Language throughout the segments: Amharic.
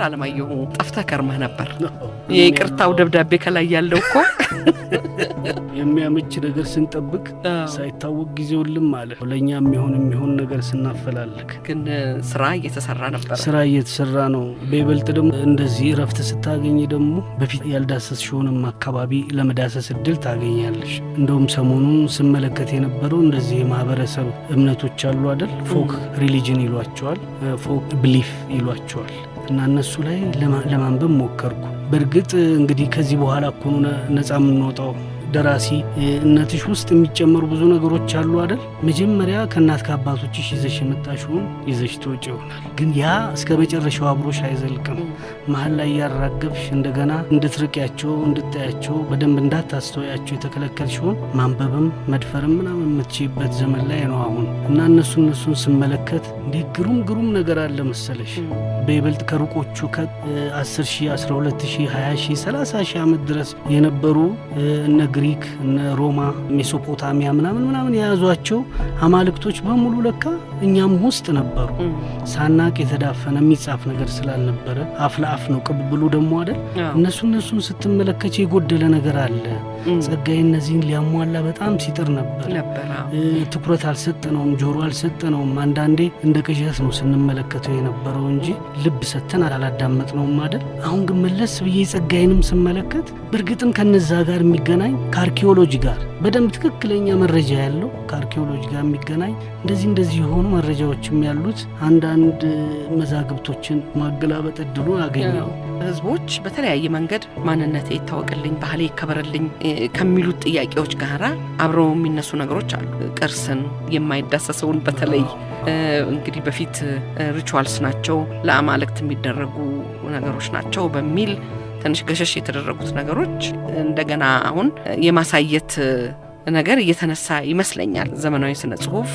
አለማየሁ ጠፍተህ ከርመህ ነበር። የይቅርታው ደብዳቤ ከላይ ያለው እኮ የሚያመች ነገር ስንጠብቅ ሳይታወቅ ጊዜውልም አለ። ለኛም የሚሆን ነገር ስናፈላልግ ግን ስራ እየተሰራ ነበር። ስራ እየተሰራ ነው። በይበልጥ ደግሞ እንደዚህ ረፍት ስታገኝ ደግሞ በፊት ያልዳሰስሽውንም አካባቢ ለመዳሰስ እድል ታገኛለሽ። እንደውም ሰሞኑን ስመለከት የነበረው እንደዚህ የማህበረሰብ እምነቶች አሉ አይደል? ፎክ ሪሊጅን ይሏቸዋል፣ ፎክ ብሊፍ ይሏቸዋል። እና እነሱ ላይ ለማንበብ ሞከርኩ። በእርግጥ እንግዲህ ከዚህ በኋላ እኮ ነፃ የምንወጣው ደራሲ እናትሽ ውስጥ የሚጨመሩ ብዙ ነገሮች አሉ አይደል? መጀመሪያ ከእናት ከአባቶችሽ ይዘሽ የመጣሽውን ይዘሽ ትወጪ ይሆናል። ግን ያ እስከ መጨረሻው አብሮሽ አይዘልቅም። መሀል ላይ ያራገብሽ እንደገና እንድትርቂያቸው እንድታያቸው በደንብ እንዳታስተውያቸው የተከለከልሽውን ማንበብም መድፈርም ምናምን የምትችይበት ዘመን ላይ ነው አሁን። እና እነሱን ስመለከት እንዲህ ግሩም ነገር አለ መሰለሽ። በይበልጥ ከሩቆቹ ከ10 ሺህ 12 ሺህ 20 ሺህ 30 ሺህ ዓመት ድረስ የነበሩ እነ ግሪክ እነ ሮማ ሜሶፖታሚያ ምናምን የያዟቸው አማልክቶች በሙሉ ለካ እኛም ውስጥ ነበሩ። ሳናቅ የተዳፈነ የሚጻፍ ነገር ስላልነበረ አፍ ለአፍ ነው ቅብብሉ ደግሞ አይደል? እነሱን ስትመለከች የጎደለ ነገር አለ። ጸጋዬ እነዚህን ሊያሟላ በጣም ሲጥር ነበር። ትኩረት አልሰጠነውም፣ ጆሮ አልሰጠነውም። አንዳንዴ እንደ ቅዠት ነው ስንመለከተው የነበረው እንጂ ልብ ሰተን አላዳመጥነውም አይደል? አሁን ግን መለስ ብዬ ጸጋዬንም ስመለከት በእርግጥም ከነዛ ጋር የሚገናኝ ከአርኪኦሎጂ ጋር በደንብ ትክክለኛ መረጃ ያለው ከአርኪኦሎጂ ጋር የሚገናኝ እንደዚህ የሆኑ መረጃዎችም ያሉት አንዳንድ መዛግብቶችን ማገላበጥ እድሉ አገኘው። ህዝቦች በተለያየ መንገድ ማንነቴ ይታወቅልኝ፣ ባህሌ ይከበርልኝ ከሚሉት ጥያቄዎች ጋር አብረው የሚነሱ ነገሮች አሉ። ቅርስን የማይዳሰሰውን በተለይ እንግዲህ በፊት ሪቹዋልስ ናቸው፣ ለአማልክት የሚደረጉ ነገሮች ናቸው በሚል ትንሽ ገሸሽ የተደረጉት ነገሮች እንደገና አሁን የማሳየት ነገር እየተነሳ ይመስለኛል። ዘመናዊ ስነ ጽሁፍ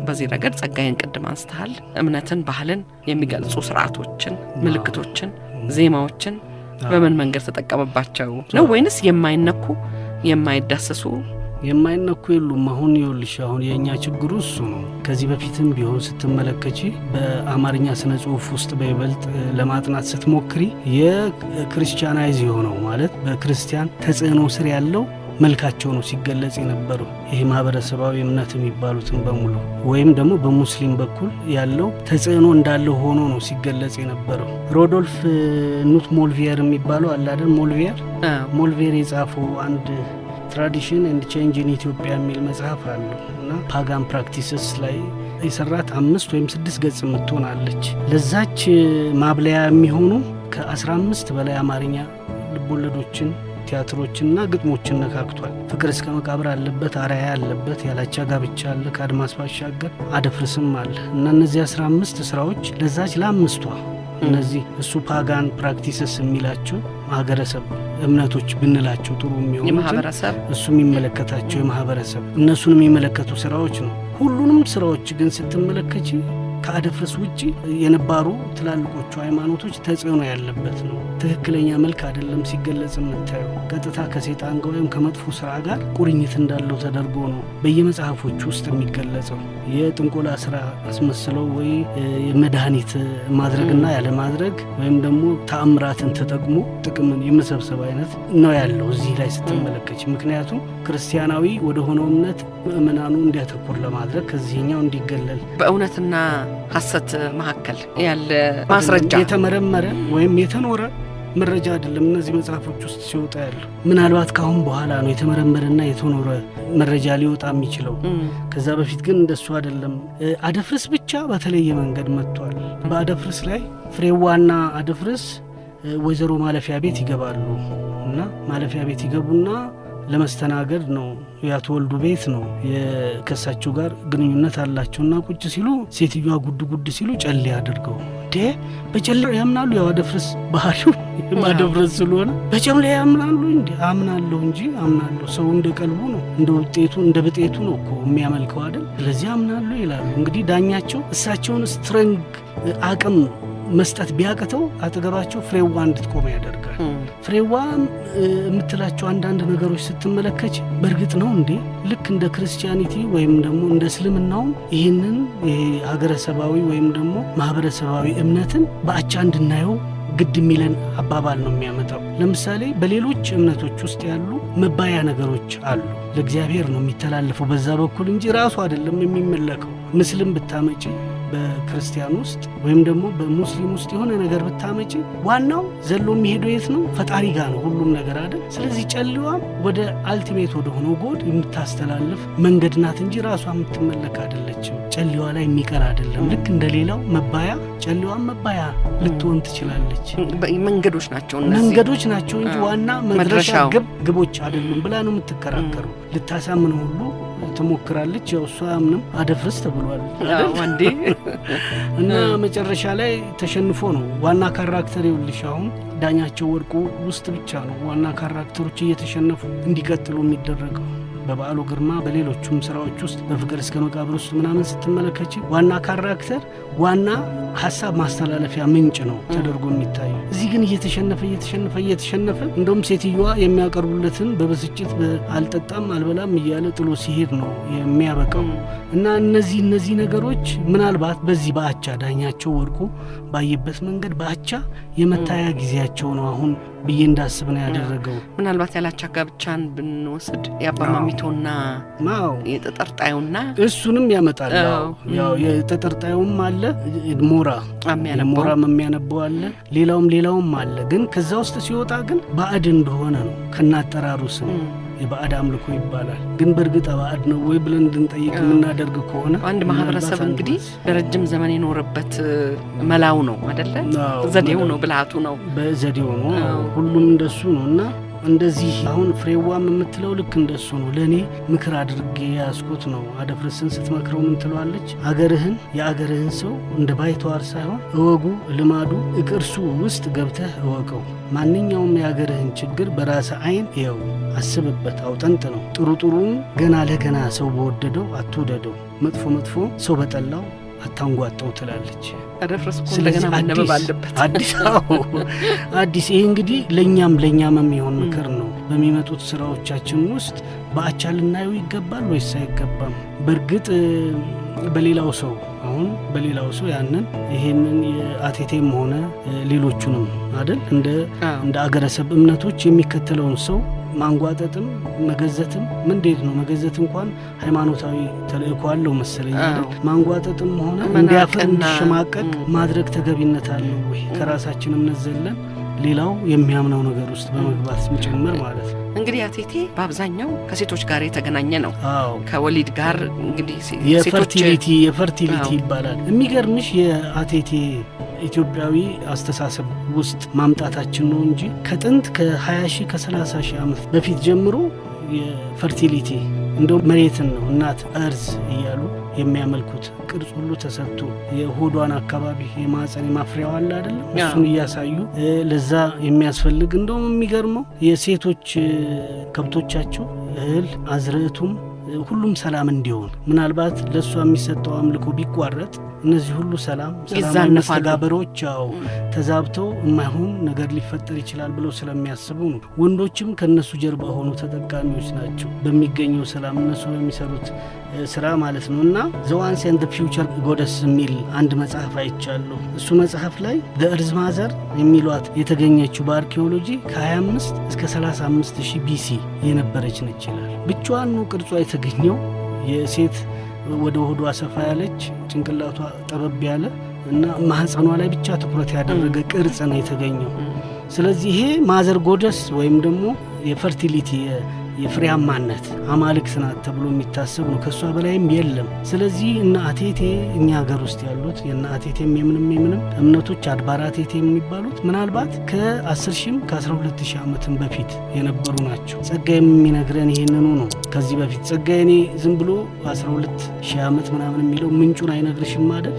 በዚህ ረገድ ጸጋዬን ቅድም አንስተሃል። እምነትን፣ ባህልን የሚገልጹ ስርዓቶችን፣ ምልክቶችን፣ ዜማዎችን በምን መንገድ ተጠቀመባቸው ነው? ወይንስ የማይነኩ የማይዳሰሱ የማይነኩ የሉም? አሁን ይኸውልሽ አሁን የእኛ ችግሩ እሱ ነው። ከዚህ በፊትም ቢሆን ስትመለከቺ በአማርኛ ስነ ጽሁፍ ውስጥ በይበልጥ ለማጥናት ስትሞክሪ የክርስቲያናይዝ የሆነው ማለት በክርስቲያን ተጽዕኖ ስር ያለው መልካቸው ነው ሲገለጽ የነበረው። ይህ ማህበረሰባዊ እምነት የሚባሉትን በሙሉ ወይም ደግሞ በሙስሊም በኩል ያለው ተጽዕኖ እንዳለው ሆኖ ነው ሲገለጽ የነበረው። ሮዶልፍ ኑት ሞልቪየር የሚባለው አለ አይደል? ሞልቪየር የጻፈው አንድ ትራዲሽን ኤንድ ቼንጅ ኢን ኢትዮጵያ የሚል መጽሐፍ አለው እና ፓጋን ፕራክቲስስ ላይ የሰራት 5 ወይም 6 ገጽ የምትሆናለች። ለዛች ማብለያ የሚሆኑ ከ15 በላይ አማርኛ ልቦለዶችን ቲያትሮችንና ግጥሞችን ነካክቷል። ፍቅር እስከ መቃብር አለበት፣ አርአያ አለበት፣ ያላቻ ጋብቻ አለ፣ ከአድማስ ባሻገር አደፍርስም አለ እና እነዚህ 15 ስራዎች ለዛች ለአምስቷ እነዚህ እሱ ፓጋን ፕራክቲስስ የሚላቸው ማህበረሰብ እምነቶች ብንላቸው ጥሩ የሚሆኑት እሱ የሚመለከታቸው የማህበረሰብ እነሱን የሚመለከቱ ስራዎች ነው። ሁሉንም ስራዎች ግን ስትመለከች ከአደፍርስ ውጪ የነባሩ ትላልቆቹ ሃይማኖቶች ተጽዕኖ ያለበት ነው። ትክክለኛ መልክ አይደለም ሲገለጽ የምታየው። ቀጥታ ከሴጣን ጋር ወይም ከመጥፎ ስራ ጋር ቁርኝት እንዳለው ተደርጎ ነው በየመጽሐፎቹ ውስጥ የሚገለጸው። የጥንቆላ ስራ አስመስለው ወይ መድኃኒት ማድረግና ያለ ማድረግ ወይም ደግሞ ተአምራትን ተጠቅሞ ጥቅምን የመሰብሰብ አይነት ነው ያለው እዚህ ላይ ስትመለከች። ምክንያቱም ክርስቲያናዊ ወደ ሆነው እምነት ምእመናኑ እንዲያተኩር ለማድረግ ከዚህኛው እንዲገለል በእውነትና ሐሰት መካከል ያለ ማስረጃ የተመረመረ ወይም የተኖረ መረጃ አይደለም እነዚህ መጽሐፎች ውስጥ ሲወጣ ያለው። ምናልባት ካሁን በኋላ ነው የተመረመረና የተኖረ መረጃ ሊወጣ የሚችለው። ከዛ በፊት ግን እንደሱ አይደለም። አደፍርስ ብቻ በተለየ መንገድ መጥቷል። በአደፍርስ ላይ ፍሬዋና አደፍርስ ወይዘሮ ማለፊያ ቤት ይገባሉ እና ማለፊያ ቤት ይገቡና ለመስተናገድ ነው ያተወልዱ ቤት ነው የከሳቸው ጋር ግንኙነት አላቸውና ቁጭ ሲሉ ሴትዮዋ ጉድ ሲሉ ጨሌ አድርገው በጨሌ ያምናሉ። ያው አደፍርስ ባህሪው ማደፍረስ ስለሆነ በጨሌ ያምናሉ። አምናለሁ እንጂ አምናለሁ። ሰው እንደ ቀልቡ ነው እንደ ውጤቱ እንደ ብጤቱ ነው እኮ የሚያመልከው አይደል? ስለዚህ አምናለሁ ይላሉ። እንግዲህ ዳኛቸው እሳቸውን ስትረንግ አቅም መስጠት ቢያቅተው አጠገባቸው ፍሬዋ እንድትቆም ያደርጋል። ፍሬዋ የምትላቸው አንዳንድ ነገሮች ስትመለከች በእርግጥ ነው እንዴ ልክ እንደ ክርስቲያኒቲ ወይም ደግሞ እንደ እስልምናው ይህንን ሀገረሰባዊ ወይም ደግሞ ማህበረሰባዊ እምነትን በአቻ እንድናየው ግድ የሚለን አባባል ነው የሚያመጣው። ለምሳሌ በሌሎች እምነቶች ውስጥ ያሉ መባያ ነገሮች አሉ። ለእግዚአብሔር ነው የሚተላለፈው በዛ በኩል እንጂ ራሱ አይደለም የሚመለከው። ምስልም ብታመጪ በክርስቲያን ውስጥ ወይም ደግሞ በሙስሊም ውስጥ የሆነ ነገር ብታመጪ ዋናው ዘሎ የሚሄደው የት ነው? ፈጣሪ ጋር ነው ሁሉም ነገር አይደል? ስለዚህ ጨሌዋም ወደ አልቲሜት ወደ ሆነው ጎል የምታስተላልፍ መንገድ ናት እንጂ ራሷ የምትመለክ አይደለችም። ጨሌዋ ላይ የሚቀር አይደለም። ልክ እንደሌላው መባያ ጨሌዋም መባያ ልትሆን ትችላለች። መንገዶች ናቸው እነዚህ መንገዶች ናቸው እንጂ ዋና መድረሻ ግቦች አይደሉም ብላ ነው የምትከራከሩ። ልታሳምን ሁሉ ትሞክራለች። ያው እሷ ምንም አደፍርስ ተብሏል አንዴ እና መጨረሻ ላይ ተሸንፎ ነው ዋና ካራክተር ይውልሽ። አሁን ዳኛቸው ወርቁ ውስጥ ብቻ ነው ዋና ካራክተሮች እየተሸነፉ እንዲቀጥሉ የሚደረገው። በበዓሉ ግርማ በሌሎቹም ስራዎች ውስጥ በፍቅር እስከ መቃብር ውስጥ ምናምን ስትመለከች ዋና ካራክተር ዋና ሀሳብ ማስተላለፊያ ምንጭ ነው ተደርጎ የሚታዩ። እዚህ ግን እየተሸነፈ እንደውም ሴትዮዋ የሚያቀርቡለትን በብስጭት አልጠጣም አልበላም እያለ ጥሎ ሲሄድ ነው የሚያበቃው። እና እነዚህ ነገሮች ምናልባት በዚህ በአቻ ዳኛቸው ወርቁ ባየበት መንገድ በአቻ የመታያ ጊዜያቸው ነው አሁን ብዬ እንዳስብ ነው ያደረገው። ምናልባት ያላቻ ጋብቻን ብንወስድ የአባማሚቶና የተጠርጣዩና እሱንም ያመጣል። ያው የተጠርጣዩም አለ ሞራ የሚያነበው አለ፣ ሌላውም አለ። ግን ከዛ ውስጥ ሲወጣ ግን ባዕድ እንደሆነ ነው ከናጠራሩ ስም የባዕድ አምልኮ ይባላል። ግን በእርግጥ ባዕድ ነው ወይ ብለን እንድንጠይቅ የምናደርግ ከሆነ አንድ ማህበረሰብ እንግዲህ ለረጅም ዘመን የኖረበት መላው ነው አይደለ? ዘዴው ነው፣ ብልሃቱ ነው፣ በዘዴው ነው። ሁሉም እንደሱ ነው። እና እንደዚህ አሁን ፍሬዋም የምትለው ልክ እንደሱ ነው። ለእኔ ምክር አድርጌ ያስኩት ነው። አደፍርስን ስትመክረው ምን ትለዋለች? የአገርህን ሰው እንደ ባይተዋር ሳይሆን እወጉ፣ ልማዱ እቅርሱ ውስጥ ገብተህ እወቀው። ማንኛውም የአገርህን ችግር በራስ አይን እየው፣ አስብበት፣ አውጠንጥ ነው። ጥሩን ገና ለገና ሰው በወደደው አትውደደው፣ መጥፎ ሰው በጠላው አታንጓጠው ትላለች። አደፍርስ እንደገና ማነበብ አለበት። አዲስ ይሄ እንግዲህ ለኛም የሚሆን ምክር ነው። በሚመጡት ስራዎቻችን ውስጥ በአቻ ልናየው ይገባል ወይስ አይገባም? በእርግጥ በሌላው ሰው ያንን ይሄንን የአቴቴም ሆነ ሌሎቹንም አይደል እንደ አገረሰብ እምነቶች የሚከተለውን ሰው ማንጓጠጥም መገዘትም እንዴት ነው? መገዘት እንኳን ሃይማኖታዊ ተልእኮ አለው መሰለኝ አይደል? ማንጓጠጥም ሆነ እንዲያፍር እንዲሸማቀቅ ማድረግ ተገቢነት አለው ወይ? ከራሳችን እምነት ዘለን ሌላው የሚያምነው ነገር ውስጥ በመግባት ጭምር ማለት ነው። እንግዲህ አቴቴ በአብዛኛው ከሴቶች ጋር የተገናኘ ነው። ከወሊድ ጋር እንግዲህ የፈርቲሊቲ ይባላል። የሚገርምሽ የአቴቴ ኢትዮጵያዊ አስተሳሰብ ውስጥ ማምጣታችን ነው እንጂ ከጥንት ከ20 ሺህ ከ30 ሺህ ዓመት በፊት ጀምሮ የፈርቲሊቲ እንደው መሬትን ነው እናት እርዝ እያሉ የሚያመልኩት ቅርጽ ሁሉ ተሰጥቶ የሆዷን አካባቢ የማህፀን ማፍሪያው አለ አይደለም? እሱን እያሳዩ ለዛ የሚያስፈልግ እንደውም የሚገርመው የሴቶች ከብቶቻቸው እህል አዝርዕቱም ሁሉም ሰላም እንዲሆን ምናልባት ለእሷ የሚሰጠው አምልኮ ቢቋረጥ እነዚህ ሁሉ ሰላም መስተጋበሮች ተዛብተው የማይሆን ነገር ሊፈጠር ይችላል ብለው ስለሚያስቡ ነው። ወንዶችም ከነሱ ጀርባ ሆኑ ተጠቃሚዎች ናቸው በሚገኘው ሰላም እነሱ በሚሰሩት ስራ ማለት ነው። እና ዘ ዋንስ ኤንድ ዘ ፊውቸር ጎደስ የሚል አንድ መጽሐፍ አይቻለሁ። እሱ መጽሐፍ ላይ ዘእርዝ ማዘር የሚሏት የተገኘችው በአርኪኦሎጂ ከ25 እስከ 35 ሺህ ቢሲ የነበረች ነች ይላል። ብቻዋን ነው ቅርጿ የተገኘው። የሴት ወደ ሆዷ ሰፋ ያለች ጭንቅላቷ ጠበብ ያለ እና ማህፀኗ ላይ ብቻ ትኩረት ያደረገ ቅርጽ ነው የተገኘው። ስለዚህ ይሄ ማዘር ጎደስ ወይም ደግሞ የፈርቲሊቲ የፍሬያማነት አማልክት ናት ተብሎ የሚታሰብ ነው። ከሷ በላይም የለም። ስለዚህ እነ አቴቴ እኛ ሀገር ውስጥ ያሉት የእነ አቴቴም የምንም እምነቶች አድባራ አቴቴ የሚባሉት ምናልባት ከ10 ሺህም ከ12 ሺህ ዓመትም በፊት የነበሩ ናቸው። ጸጋዬም የሚነግረን ይሄንኑ ነው። ከዚህ በፊት ጸጋዬ እኔ ዝም ብሎ 12 ሺህ ዓመት ምናምን የሚለው ምንጩን አይነግርሽም አይደል?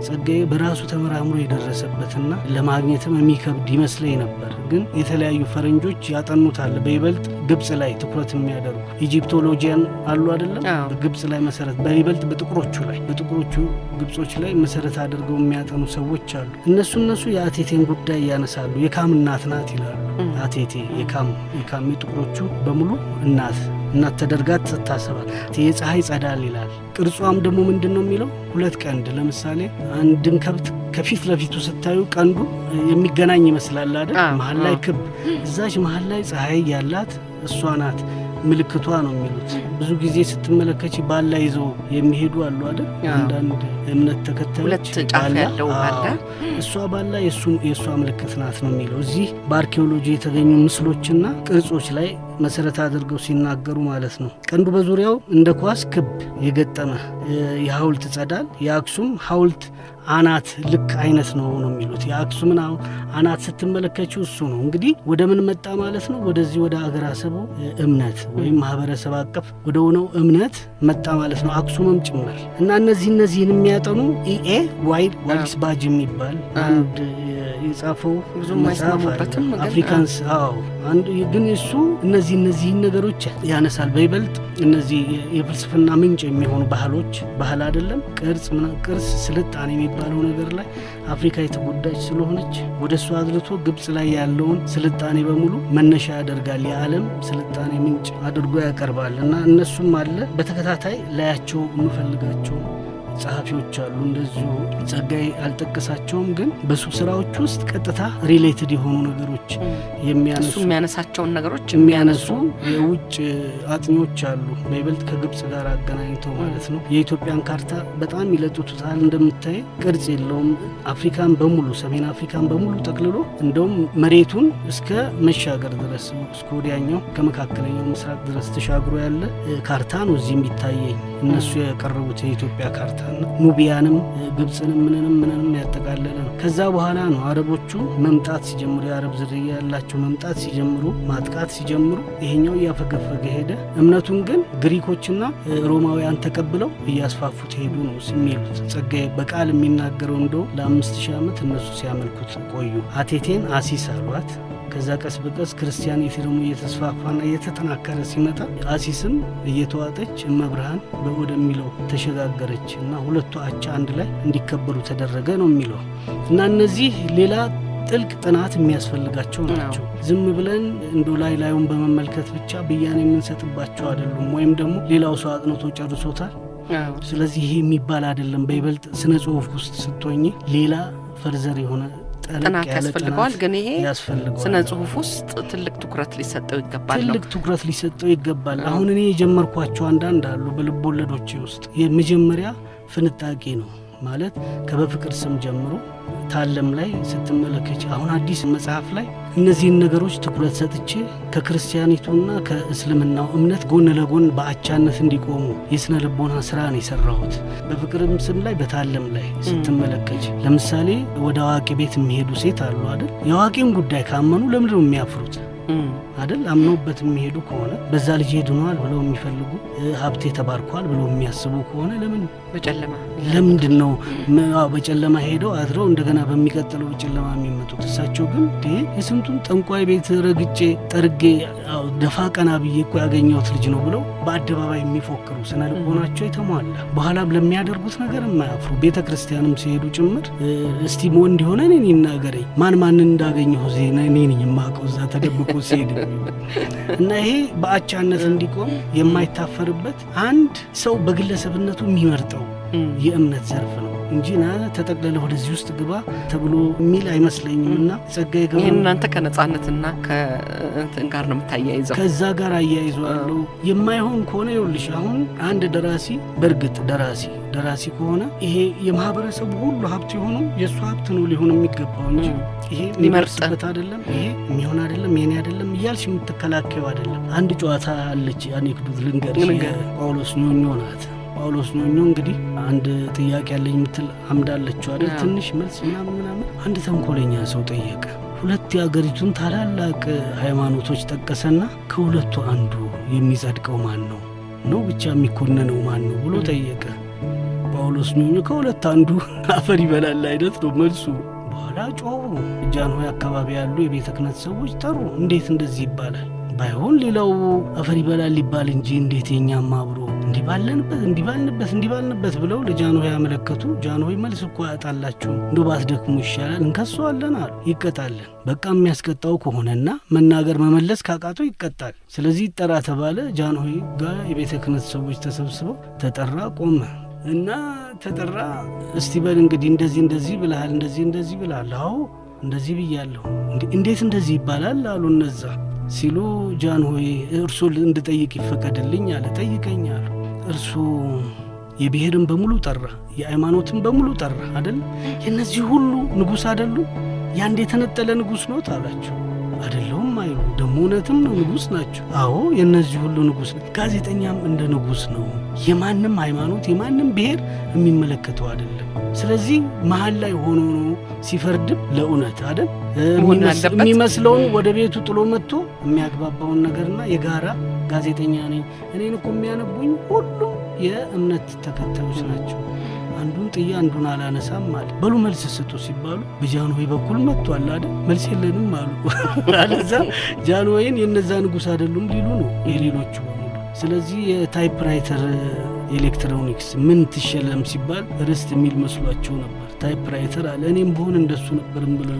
ጸጋዬ በራሱ ተመራምሮ የደረሰበትና ለማግኘትም የሚከብድ ይመስለኝ ነበር። ግን የተለያዩ ፈረንጆች ያጠኑታል። በይበልጥ ግብጽ ላይ ትኩረት የሚያደርጉ ኢጂፕቶሎጂያን አሉ አይደለም? በግብጽ ላይ መሰረት በይበልጥ በጥቁሮቹ ግብጾች ላይ መሰረት አድርገው የሚያጠኑ ሰዎች አሉ። እነሱ የአቴቴን ጉዳይ ያነሳሉ። የካም እናት ናት ይላሉ። አቴቴ የካም የጥቁሮቹ በሙሉ እናት ተደርጋ ትታሰባል። የፀሐይ ጸዳል ይላል። ቅርጿም ደግሞ ምንድን ነው የሚለው? 2 ቀንድ። ለምሳሌ አንድን ከብት ከፊት ለፊቱ ስታዩ ቀንዱ የሚገናኝ ይመስላል አይደል? መሀል ላይ ክብ፣ እዛች መሀል ላይ ፀሐይ ያላት እሷ ናት ምልክቷ ነው የሚሉት። ብዙ ጊዜ ስትመለከች ባላ ይዘው የሚሄዱ አሉ አይደል? አንዳንድ እምነት ተከታዮች ሁለት ጫፍ ያለው ባላ፣ እሷ ባላ የእሷ ምልክት ናት ነው የሚለው። እዚህ በአርኪኦሎጂ የተገኙ ምስሎችና ቅርጾች ላይ መሰረት አድርገው ሲናገሩ ማለት ነው። ቀንዱ በዙሪያው እንደ ኳስ ክብ የገጠመ የሐውልት ጸዳል፣ የአክሱም ሐውልት አናት ልክ አይነት ነው የሚሉት። የአክሱምን አናት ስትመለከችው እሱ ነው እንግዲህ ወደ ምን መጣ ማለት ነው? ወደዚህ ወደ አገር አሰቡ እምነት ወይም ማህበረሰብ አቀፍ ወደ ሆነው እምነት መጣ ማለት ነው፣ አክሱምም ጭምር እና እነዚህን የሚያጠኑ ኢኤ ዋይልስ ባጅ የሚባል አንድ የጻፈው መጽሐፍ አፍሪካንስ አንዱ ግን እሱ እነዚህን ነገሮች ያነሳል። በይበልጥ እነዚህ የፍልስፍና ምንጭ የሚሆኑ ባህል አይደለም ቅርስ ስልጣኔ የሚባለው ነገር ላይ አፍሪካ የተጎዳች ስለሆነች ወደ እሱ አድርቶ ግብጽ ላይ ያለውን ስልጣኔ በሙሉ መነሻ ያደርጋል፣ የዓለም ስልጣኔ ምንጭ አድርጎ ያቀርባል። እና እነሱም አለ በተከታታይ ላያቸው የምፈልጋቸው ጸሐፊዎች አሉ። እንደዚሁ ጸጋዬ አልጠቀሳቸውም፣ ግን በሱ ስራዎች ውስጥ ቀጥታ ሪሌትድ የሆኑ ነገሮች የሚያነሳቸውን ነገሮች የሚያነሱ የውጭ አጥኚዎች አሉ። በይበልጥ ከግብጽ ጋር አገናኝተው ማለት ነው። የኢትዮጵያን ካርታ በጣም ይለጥጡታል። እንደምታይ ቅርጽ የለውም። አፍሪካን በሙሉ ሰሜን አፍሪካን በሙሉ ጠቅልሎ እንደውም መሬቱን እስከ መሻገር ድረስ እስከ ወዲያኛው ከመካከለኛው ምስራቅ ድረስ ተሻግሮ ያለ ካርታ ነው እዚህ የሚታየኝ። እነሱ ያቀረቡት የኢትዮጵያ ካርታ ኑቢያንም ግብጽንም ምንንም ያጠቃለለ ነው። ከዛ በኋላ ነው አረቦቹ መምጣት ሲጀምሩ፣ የአረብ ዝርያ ያላቸው መምጣት ሲጀምሩ፣ ማጥቃት ሲጀምሩ ይሄኛው እያፈገፈገ ሄደ። እምነቱን ግን ግሪኮችና ሮማውያን ተቀብለው እያስፋፉት ሄዱ ነው የሚሉት። ጸጋዬ በቃል የሚናገረው እንደው ለ5000 ዓመት እነሱ ሲያመልኩት ቆዩ። አቴቴን አሲስ አሏት። ከዛ ቀስ በቀስ ክርስቲያኒቲ ደግሞ እየተስፋፋና እየተጠናከረ ሲመጣ አሲስም እየተዋጠች እመብርሃን ወደሚለው ተሸጋገረች እና ሁለቱ አቻ አንድ ላይ እንዲከበሩ ተደረገ ነው የሚለው። እና እነዚህ ሌላ ጥልቅ ጥናት የሚያስፈልጋቸው ናቸው። ዝም ብለን እንዶ ላዩን በመመልከት ብቻ ብያኔ የምንሰጥባቸው አይደሉም። ወይም ደግሞ ሌላው ሰው አጥንቶ ጨርሶታል፣ ስለዚህ ይሄ የሚባል አይደለም። በይበልጥ ስነ ጽሁፍ ውስጥ ስትሆኝ ሌላ ፈርዘር የሆነ ጥናት ያስፈልገዋል። ግን ይሄ ስነ ጽሁፍ ውስጥ ትልቅ ትኩረት ሊሰጠው ይገባል። አሁን እኔ የጀመርኳቸው አንዳንድ አሉ በልብ ወለዶቼ ውስጥ የመጀመሪያ ፍንጣቂ ነው ማለት ከበፍቅር ስም ጀምሮ ታለም ላይ ስትመለከች አሁን አዲስ መጽሐፍ ላይ እነዚህን ነገሮች ትኩረት ሰጥቼ ከክርስቲያኒቱና ከእስልምናው እምነት ጎን ለጎን በአቻነት እንዲቆሙ የስነ ልቦና ስራ ነው የሰራሁት። በፍቅርም ስም ላይ በታለም ላይ ስትመለከች ለምሳሌ ወደ አዋቂ ቤት የሚሄዱ ሴት አሉ አይደል? የአዋቂን ጉዳይ ካመኑ ለምንድን ነው የሚያፍሩት አይደል? አምነውበት የሚሄዱ ከሆነ በዛ ልጅ ሄድኗል ብለው የሚፈልጉ ሀብቴ ተባርኳል ብለው የሚያስቡ ከሆነ ለምንድን ነው በጨለማ ሄደው አድረው እንደገና በሚቀጥለው በጨለማ የሚመጡት? እሳቸው ግን የስንቱን ጠንቋይ ቤት ረግጬ ጠርጌ ደፋ ቀና ብዬ እኮ ያገኘሁት ልጅ ነው ብለው በአደባባይ የሚፎክሩ ስነ ልቦናቸው የተሟላ በኋላም ለሚያደርጉት ነገር የማያፍሩ ቤተ ክርስቲያንም ሲሄዱ ጭምር እስቲ ወንድ እንዲሆነ እኔን ይናገረኝ ማንን እንዳገኘሁ እኔ ነኝ የማውቀው እዛ ተደብቆ ሲሄድ እና ይሄ በአቻነት እንዲቆም የማይታፈርበት አንድ ሰው በግለሰብነቱ የሚመርጠው የእምነት ዘርፍ ነው እንጂ ተጠቅለለ ወደዚህ ውስጥ ግባ ተብሎ የሚል አይመስለኝም። እና ጸጋዬ ገብረ እናንተ ከነጻነትና ከእንትን ጋር ነው የምታያይዘው፣ ከዛ ጋር አያይዘዋለሁ። የማይሆን ከሆነ ይኸውልሽ አሁን አንድ ደራሲ በእርግጥ ደራሲ ከሆነ ይሄ የማህበረሰቡ ሁሉ ሀብት የሆነው የእሱ ሀብት ነው ሊሆን የሚገባው እንጂ ይሄ የሚመርስበት አይደለም፣ ይሄ የሚሆን አይደለም፣ የኔ አይደለም እያልሽ የምትከላከዩ አይደለም። አንድ ጨዋታ አለች አኔክዶት ልንገርሽ። ጳውሎስ ኞኞ ናት። ጳውሎስ ኞኞ እንግዲህ አንድ ጥያቄ ያለኝ የምትል አምዳለችው አይደል? ትንሽ መልስ ምናምን አንድ ተንኮለኛ ሰው ጠየቀ። ሁለት የአገሪቱን ታላላቅ ሃይማኖቶች ጠቀሰና ከሁለቱ አንዱ የሚጸድቀው ማን ነው ብቻ የሚኮነነው ማን ነው ብሎ ጠየቀ። ጳውሎስ ኞኞ ከሁለት አንዱ አፈር ይበላል አይነት ነው መልሱ። በኋላ ጮሁ። ጃንሆይ አካባቢ ያሉ የቤተ ክህነት ሰዎች ጠሩ። እንዴት እንደዚህ ይባላል? ባይሆን ሌላው አፈር ይበላል ይባል እንጂ እንዴት የኛም አብሮ እንዲባልንበት ብለው ለጃንሆይ ያመለከቱ። ጃንሆይ መልስ እኮ ያጣላችሁ እንደው ባትደክሙ ይሻላል እንከሰዋለን አሉ። ይቀጣለን በቃ የሚያስቀጣው ከሆነና መናገር መመለስ ካቃተው ይቀጣል። ስለዚህ ይጠራ ተባለ። ጃንሆይ ጋር የቤተ ክህነት ሰዎች ተሰብስበው ተጠራ። ቆመ። እና ተጠራ። እስቲ በል እንግዲህ እንደዚህ ብለሃል፣ እንደዚህ ብለሃል። አዎ እንደዚህ ብያለሁ። እንዴት እንደዚህ ይባላል አሉ እነዛ። ሲሉ ጃን ሆይ እርሱ እንድጠይቅ ይፈቀድልኝ አለ። ጠይቀኝ አሉ። እርሱ የብሔርን በሙሉ ጠራ፣ የሃይማኖትን በሙሉ ጠራ አይደል? የእነዚህ ሁሉ ንጉሥ አይደሉ? ያንድ የተነጠለ ንጉሥ ነው አላቸው። አይደለሁም አይሉ። ደግሞ እውነትም ነው ንጉሥ ናቸው። አዎ የእነዚህ ሁሉ ንጉሥ ነው። ጋዜጠኛም እንደ ንጉሥ ነው። የማንም ሃይማኖት የማንም ብሔር የሚመለከተው አይደለም። ስለዚህ መሀል ላይ ሆኖ ነው ሲፈርድም ለእውነት አይደል የሚመስለውን ወደ ቤቱ ጥሎ መጥቶ የሚያግባባውን ነገርና የጋራ ጋዜጠኛ ነኝ እኔን እኮ የሚያነቡኝ ሁሉም የእምነት ተከታዮች ናቸው። አንዱን ጥያ አንዱን አላነሳም አለ። በሉ መልስ ስጡ ሲባሉ በጃንሆይ በኩል መጥቷል አይደል? መልስ የለንም አሉ። አለዛ ጃንሆይን የነዛ ንጉሥ አይደሉም ሊሉ ነው የሌሎቹ በሙሉ። ስለዚህ የታይፕራይተር ኤሌክትሮኒክስ ምን ትሸለም ሲባል ርስት የሚል መስሏቸው ነበር። ታይፕራይተር አለ። እኔም በሆን እንደሱ ነበር ብለው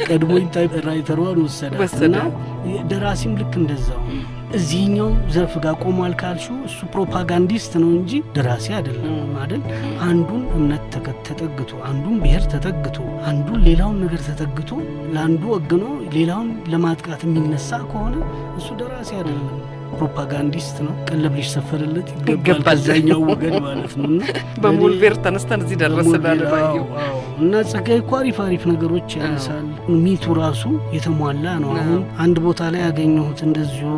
ቀድሞኝ ታይፕራይተሯን ወሰዳትና ደራሲም ልክ እንደዛው እዚህኛው ዘርፍ ጋር ቆሟል ካልሽው እሱ ፕሮፓጋንዲስት ነው እንጂ ደራሲ አይደለም አይደል? አንዱን እምነት ተጠግቶ አንዱን ብሔር ተጠግቶ አንዱን ሌላውን ነገር ተጠግቶ ለአንዱ ወግኖ ሌላውን ለማጥቃት የሚነሳ ከሆነ እሱ ደራሲ አይደለም፣ ፕሮፓጋንዲስት ነው። ቀለብ ሊሰፈርለት ይገባል ከዛኛው ወገን ማለት ነው። እና በሞልቬር ተነስተን እዚህ ደረስናል ባየው እና ጸጋዬ እኮ አሪፍ ነገሮች ያነሳል። ሚቱ ራሱ የተሟላ ነው። አሁን አንድ ቦታ ላይ ያገኘሁት እንደዚሁ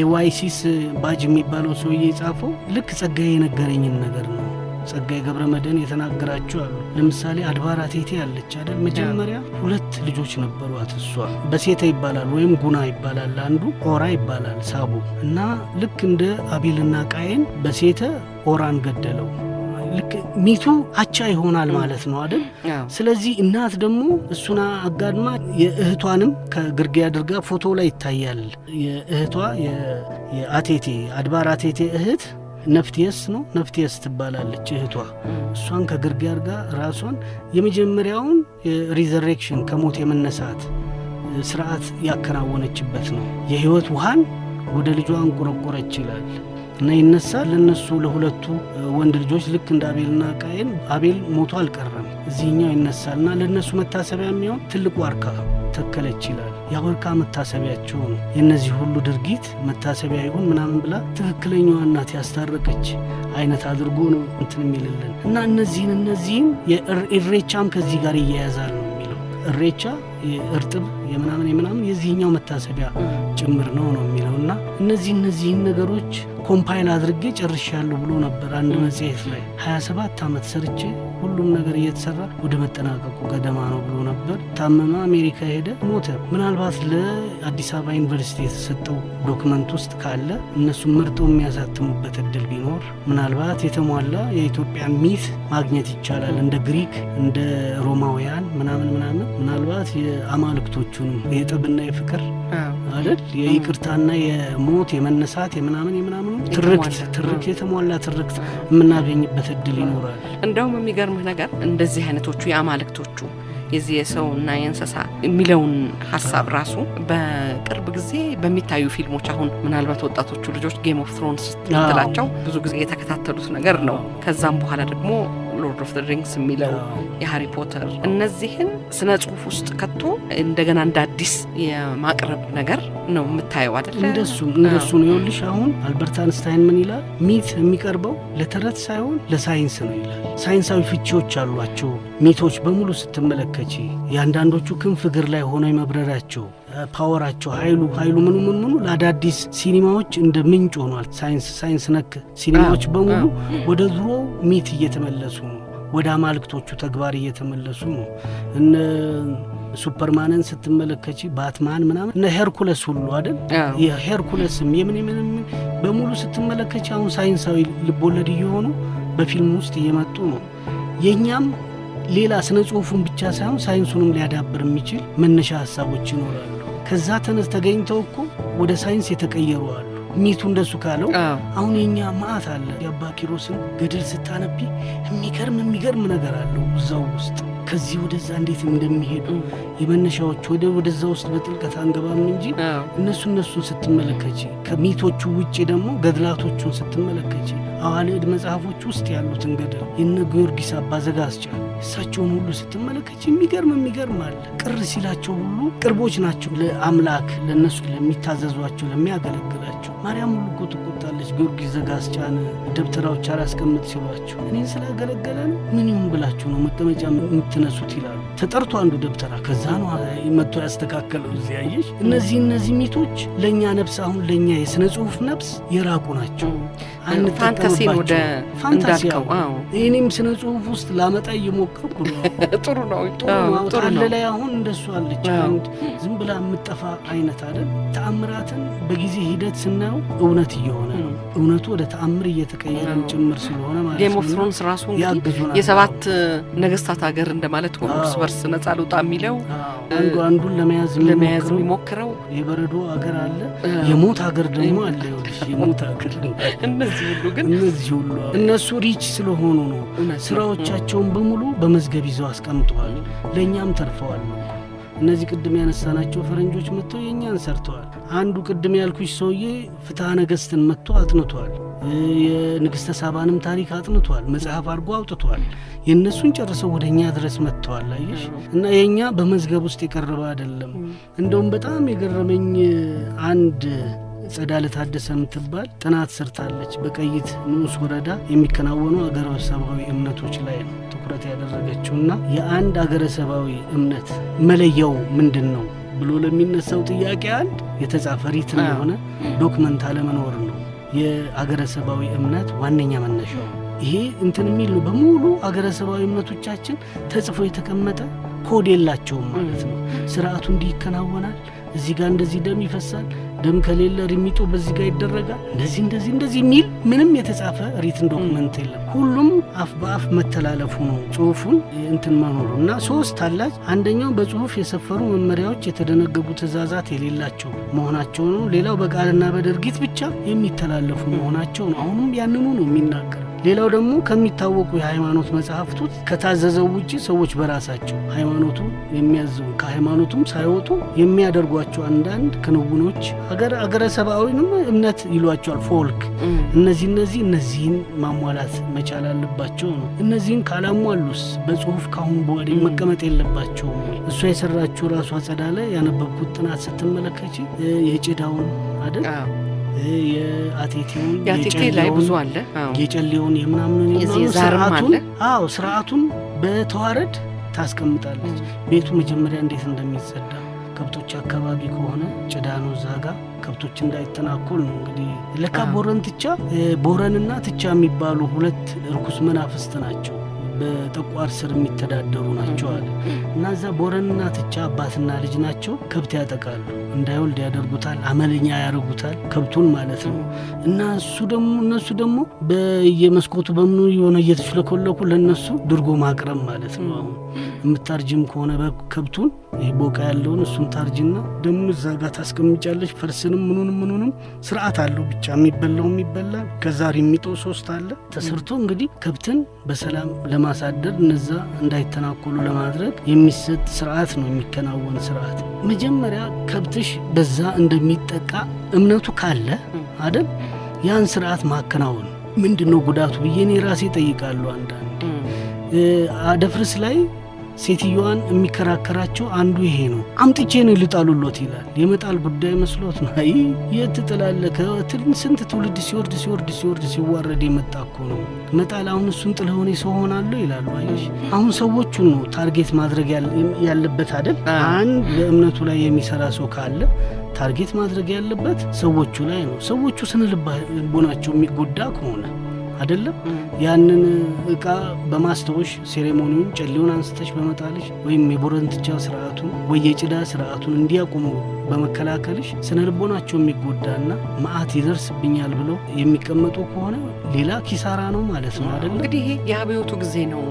ኤዋይሲስ ባጅ የሚባለው ሰውዬ የጻፈው ልክ ጸጋዬ የነገረኝን ነገር ነው። ጸጋዬ ገብረ መድኅን የተናገራቸው አሉ። ለምሳሌ አድባራ ቴቴ ያለች አይደል? መጀመሪያ 2 ልጆች ነበሯት። እሷ በሴተ ይባላል ወይም ጉና ይባላል፣ አንዱ ኦራ ይባላል ሳቡ። እና ልክ እንደ አቤልና ቃየን በሴተ ኦራን ገደለው። ልክ ሚቱ አቻ ይሆናል ማለት ነው አይደል? ስለዚህ እናት ደግሞ እሱና አጋድማ የእህቷንም ከግርጌ አድርጋ ፎቶ ላይ ይታያል። የእህቷ የአቴቴ አድባራ ቴቴ እህት ነፍቲየስ ትባላለች እህቷ። እሷን ከግርጌ አድርጋ ራሷን የመጀመሪያውን ሪዘሬክሽን ከሞት የመነሳት ስርዓት ያከናወነችበት ነው። የህይወት ውሃን ወደ ልጇ አንቆረቆረች ይላል እና ይነሳል። ለነሱ ለሁለቱ ወንድ ልጆች ልክ እንደ አቤልና ቃየን አቤል ሞቶ አልቀረም፣ እዚህኛው ይነሳልና ለነሱ መታሰቢያ የሚሆን ትልቅ ዋርካ ተከለች ይላል። ያ ዋርካ መታሰቢያቸው ነው። የእነዚህ ሁሉ ድርጊት መታሰቢያ ይሁን ምናምን ብላ ትክክለኛዋ እናት ያስታረቀች አይነት አድርጎ ነው እንትን የሚልልን እና እነዚህን የኢሬቻም ከዚህ ጋር ይያያዛል ነው የሚለው። ኢሬቻ የእርጥብ የምናምን የዚህኛው መታሰቢያ ጭምር ነው የሚለው እና እነዚህን ነገሮች ኮምፓይል አድርጌ ጨርሻለሁ ብሎ ነበር አንድ መጽሔት ላይ። 27 ዓመት ሰርቼ ሁሉም ነገር እየተሰራ ወደ መጠናቀቁ ገደማ ነው ብሎ ነበር። ታመመ፣ አሜሪካ ሄደ፣ ሞተ። ምናልባት ለአዲስ አበባ ዩኒቨርሲቲ የተሰጠው ዶክመንት ውስጥ ካለ እነሱም መርጠው የሚያሳትሙበት እድል ቢኖር ምናልባት የተሟላ የኢትዮጵያን ሚት ማግኘት ይቻላል። እንደ ግሪክ እንደ ሮማውያን ምናምን ምናልባት የአማልክቶቹንም የጠብና የፍቅር አይደል የይቅርታና የሞት የመነሳት የምናምን ትርክት የተሟላ ትርክት የምናገኝበት እድል ይኖራል። እንደውም የሚገርምህ ነገር እንደዚህ አይነቶቹ የአማልክቶቹ የዚህ የሰውና የእንስሳ የሚለውን ሀሳብ ራሱ በቅርብ ጊዜ በሚታዩ ፊልሞች አሁን ምናልባት ወጣቶቹ ልጆች ጌም ኦፍ ትሮንስ ትላቸው ብዙ ጊዜ የተከታተሉት ነገር ነው። ከዛም በኋላ ደግሞ ሎርድ ኦፍ ዘ ሪንግስ የሚለው የሃሪ ፖተር እነዚህን ስነ ጽሁፍ ውስጥ ከቶ እንደገና እንደ አዲስ የማቅረብ ነገር ነው የምታየው አይደለ? እንደሱ ነው። ይኸውልሽ አሁን አልበርት አንስታይን ምን ይላል? ሚት የሚቀርበው ለተረት ሳይሆን ለሳይንስ ነው ይላል። ሳይንሳዊ ፍቺዎች አሏቸው ሚቶች በሙሉ ስትመለከቺ። የአንዳንዶቹ ክንፍ እግር ላይ ሆነው የመብረራቸው ፓወራቸው ኃይሉ ምኑ ለአዳዲስ ሲኒማዎች እንደ ምንጭ ሆኗል። ሳይንስ ነክ ሲኒማዎች በሙሉ ወደ ድሮ ሚት እየተመለሱ ነው። ወደ አማልክቶቹ ተግባር እየተመለሱ ነው። እነ ሱፐርማንን ስትመለከቺ ባትማን ምናምን እነ ሄርኩለስ ሁሉ አይደል? የሄርኩለስም የምን በሙሉ ስትመለከቺ አሁን ሳይንሳዊ ልቦለድ እየሆኑ በፊልም ውስጥ እየመጡ ነው። የኛም ሌላ ስነ ጽሁፉን ብቻ ሳይሆን ሳይንሱንም ሊያዳብር የሚችል መነሻ ሀሳቦች ይኖራሉ። ከዛ ተገኝተው እኮ ወደ ሳይንስ የተቀየሩ አሉ። ሚቱ እንደሱ ካለው አሁን የኛ ማአት አለ። የአባ ኪሮስን ገድል ስታነቢ የሚገርም ነገር አለው እዛው ውስጥ ከዚህ ወደዛ እንዴት እንደሚሄዱ የመነሻዎች ወደዛ ውስጥ በጥልቀት አንገባም እንጂ እነሱን ስትመለከች ከሚቶቹ ውጪ ደግሞ ገድላቶቹን ስትመለከች አዋልድ መጽሐፎች ውስጥ ያሉትን ገድል የነ ጊዮርጊስ አባ ዘጋስጫ እሳቸውን ሁሉ ስትመለከች የሚገርም አለ። ቅር ሲላቸው ሁሉ ቅርቦች ናቸው ለአምላክ ለነሱ ለሚታዘዟቸው ለሚያገለግላቸው። ማርያም ሁሉ እኮ ትቆጣለች ጊዮርጊስ ዘጋስጫን ደብተራዎች አላስቀምጥ ሲሏቸው እኔን ስላገለገለ ነው ምን ይሁን ብላችሁ ነው መቀመጫ የምትነሱት ይላሉ። ተጠርቶ አንዱ ደብተራ ከዛ ነው መጥቶ ያስተካከለው። እዚህ ያየሽ እነዚህ ሚቶች ለእኛ ነፍስ አሁን ለእኛ የሥነ ጽሑፍ ነፍስ የራቁ ናቸው። ፋንታሲን ወደ እንዳልከው እኔም ስነ ጽሑፍ ውስጥ ላመጣ እየሞከርኩ ነው። ጥሩ ነው። አለ ላይ አሁን እንደሱ አለች አንድ ዝም ብላ የምጠፋ አይነት አይደል። ተአምራትን በጊዜ ሂደት ስናየው እውነት እየሆነ ነው። እውነቱ ወደ ተአምር እየተቀየረ ጭምር ስለሆነ ማለት ነው። ጌም ኦፍ ትሮንስ ራሱ እንግዲህ የሰባት ነገስታት ሀገር እንደማለት ሆኖ እርስ በርስ ነጻ ልውጣ የሚለው አንዱን ለመያዝ የሚሞክረው የበረዶ ሀገር አለ፣ የሞት ሀገር ደግሞ አለ። የሞት ሀገር እነዚህ ሁሉ እነሱ ሪች ስለሆኑ ነው ስራዎቻቸውን በሙሉ በመዝገብ ይዘው አስቀምጠዋል። ለእኛም ተርፈዋል። እነዚህ ቅድም ያነሳናቸው ፈረንጆች መጥተው የእኛን ሰርተዋል። አንዱ ቅድም ያልኩሽ ሰውዬ ፍትሐ ነገሥትን መጥቶ አጥንቷል። የንግሥተ ሳባንም ታሪክ አጥንቷል፣ መጽሐፍ አድርጎ አውጥቷል። የእነሱን ጨርሰው ወደ እኛ ድረስ መጥተዋል። አየሽ እና የእኛ በመዝገብ ውስጥ የቀረበ አይደለም። እንደውም በጣም የገረመኝ አንድ ጸዳለ ታደሰ የምትባል ጥናት ሰርታለች። በቀይት ንዑስ ወረዳ የሚከናወኑ አገረሰባዊ እምነቶች ላይ ነው ትኩረት ያደረገችውና የአንድ አገረሰባዊ እምነት መለያው ምንድን ነው ብሎ ለሚነሳው ጥያቄ አንድ የተጻፈ ሪት የሆነ ዶክመንት አለመኖር ነው የአገረሰባዊ እምነት ዋነኛ መነሻው። ይሄ እንትን የሚል ነው። በሙሉ አገረሰባዊ እምነቶቻችን ተጽፎ የተቀመጠ ኮድ የላቸውም ማለት ነው። ስርዓቱ እንዲህ ይከናወናል፣ እዚህ ጋር እንደዚህ ደም ይፈሳል፣ ደም ከሌለ ሪሚጦ በዚህ ጋር ይደረጋል፣ እንደዚህ የሚል ምንም የተጻፈ ሪትን ዶክመንት የለም። ሁሉም አፍ በአፍ መተላለፉ ነው ጽሁፉን እንትን መኖሩ እና ሶስት አላች። አንደኛው በጽሁፍ የሰፈሩ መመሪያዎች የተደነገጉ ትእዛዛት የሌላቸው መሆናቸው ነው። ሌላው በቃልና በድርጊት ብቻ የሚተላለፉ መሆናቸው ነው። አሁንም ያንኑ ነው የሚናገር። ሌላው ደግሞ ከሚታወቁ የሃይማኖት መጽሐፍት ከታዘዘው ውጪ ሰዎች በራሳቸው ሃይማኖቱ የሚያዘው ከሃይማኖቱም ሳይወጡ የሚያደርጓቸው አንዳንድ ክንውኖች አገረሰባዊንም እምነት ይሏቸዋል ፎልክ። እነዚህን ማሟላት መቻል አለባቸው ነው። እነዚህን ካላሟሉስ በጽሁፍ ካሁን በወዲህ መቀመጥ የለባቸውም። እሷ የሰራችው ራሷ ጸዳለ ያነበብኩት ጥናት ስትመለከች የጭዳውን አይደል የአቴቴ ላይ ብዙ አለ። የጨሌውን የምናምን ስርዓቱን በተዋረድ ታስቀምጣለች። ቤቱ መጀመሪያ እንዴት እንደሚጸዳ ከብቶች አካባቢ ከሆነ ጭዳኑ ዛጋ ከብቶች እንዳይተናኮል ነው። እንግዲህ ለካ ቦረንና ትቻ የሚባሉ ሁለት ርኩስ መናፍስት ናቸው። በጠቋር ስር የሚተዳደሩ ናቸው አለ እና እዛ ቦረንና ትቻ አባትና ልጅ ናቸው። ከብት ያጠቃሉ፣ እንዳይወልድ ያደርጉታል፣ አመለኛ ያደርጉታል ከብቱን ማለት ነው። እና እነሱ ደግሞ በየመስኮቱ በምኑ የሆነ እየተሽለኮለኩ ለነሱ ድርጎ ማቅረብ ማለት ነው። አሁን የምታርጅም ከሆነ ከብቱን ይህ ቦቃ ያለውን እሱን ታርጅና ደግሞ እዛ ጋር ታስቀምጫለች። ፈርስንም ምኑንም ስርዓት አለው። ብቻ የሚበላው የሚበላ ከዛ ሪሚጦ 3 አለ ተሰርቶ እንግዲህ ከብትን በሰላም ለማሳደር እነዛ እንዳይተናኮሉ ለማድረግ የሚሰጥ ስርዓት ነው፣ የሚከናወን ስርዓት። መጀመሪያ ከብትሽ በዛ እንደሚጠቃ እምነቱ ካለ አይደል ያን ስርዓት ማከናወን ምንድነው ጉዳቱ ብዬ እኔ ራሴ ጠይቃለሁ። አንዳንድ አደፍርስ ላይ ሴትዮዋን የሚከራከራቸው አንዱ ይሄ ነው። አምጥቼ ነው ልጣሉሎት ይላል። የመጣል ጉዳይ መስሎት ነው። አይ የት ትጥላለህ? ስንት ትውልድ ሲወርድ ሲዋረድ የመጣ እኮ ነው መጣል። አሁን እሱን ጥለሆነ ሰው ሆናለሁ ይላሉ። አይሽ አሁን ሰዎቹን ነው ታርጌት ማድረግ ያለበት አይደል? አንድ በእምነቱ ላይ የሚሰራ ሰው ካለ ታርጌት ማድረግ ያለበት ሰዎቹ ላይ ነው። ሰዎቹ ስነ ልቦናቸው የሚጎዳ ከሆነ አይደለም ያንን እቃ በማስተውሽ ሴሬሞኒውን ጨሌውን አንስተሽ በመጣልሽ ወይም የቦረንትቻ ስርዓቱን ወይ የጭዳ ስርዓቱን እንዲያቆሙ በመከላከልሽ ስነ ልቦናቸው የሚጎዳና መዓት ይደርስብኛል ብለው የሚቀመጡ ከሆነ ሌላ ኪሳራ ነው ማለት ነው አይደለም። እንግዲህ ይሄ የአብዮቱ ጊዜ ነው።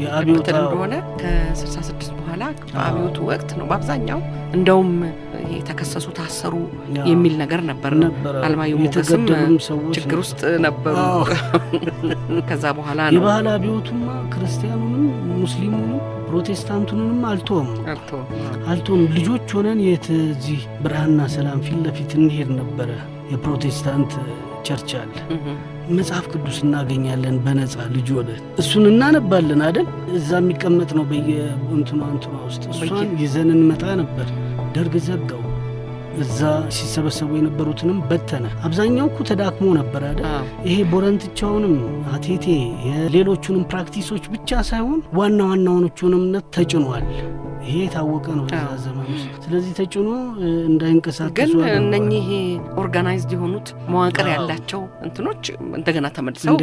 የአብዮቱ እንደሆነ ከ66 በኋላ በአብዮቱ ወቅት ነው በአብዛኛው እንደውም የተከሰሱ ታሰሩ የሚል ነገር ነበር። አልማየሁ ሞገስም ችግር ውስጥ ነበሩ። ከዛ በኋላ ነው የባህል አብዮቱማ ክርስቲያኑንም ሙስሊሙንም ፕሮቴስታንቱንም አልቶም ልጆች ሆነን እዚህ ብርሃንና ሰላም ፊት ለፊት እንሄድ ነበረ። የፕሮቴስታንት ቸርች አለ። መጽሐፍ ቅዱስ እናገኛለን በነጻ ልጅ ሆነን እሱን እናነባለን አይደል? እዛ የሚቀመጥ ነው በየእንትኗ ውስጥ እሷን ይዘን እንመጣ ነበር። ደርግ ዘጋው። እዛ ሲሰበሰቡ የነበሩትንም በተነ። አብዛኛው እኮ ተዳክሞ ነበር አይደል? ይሄ ቦረንትቻውንም አቴቴ የሌሎቹንም ፕራክቲሶች ብቻ ሳይሆን ዋና ዋናዎቹንም ተጭኗል። ይሄ የታወቀ ነው በዛ ዘመን ውስጥ። ስለዚህ ተጭኖ እንዳይንቀሳቀሱ ግን እነኚህ ኦርጋናይዝድ የሆኑት መዋቅር ያላቸው እንትኖች እንደገና ተመልሰው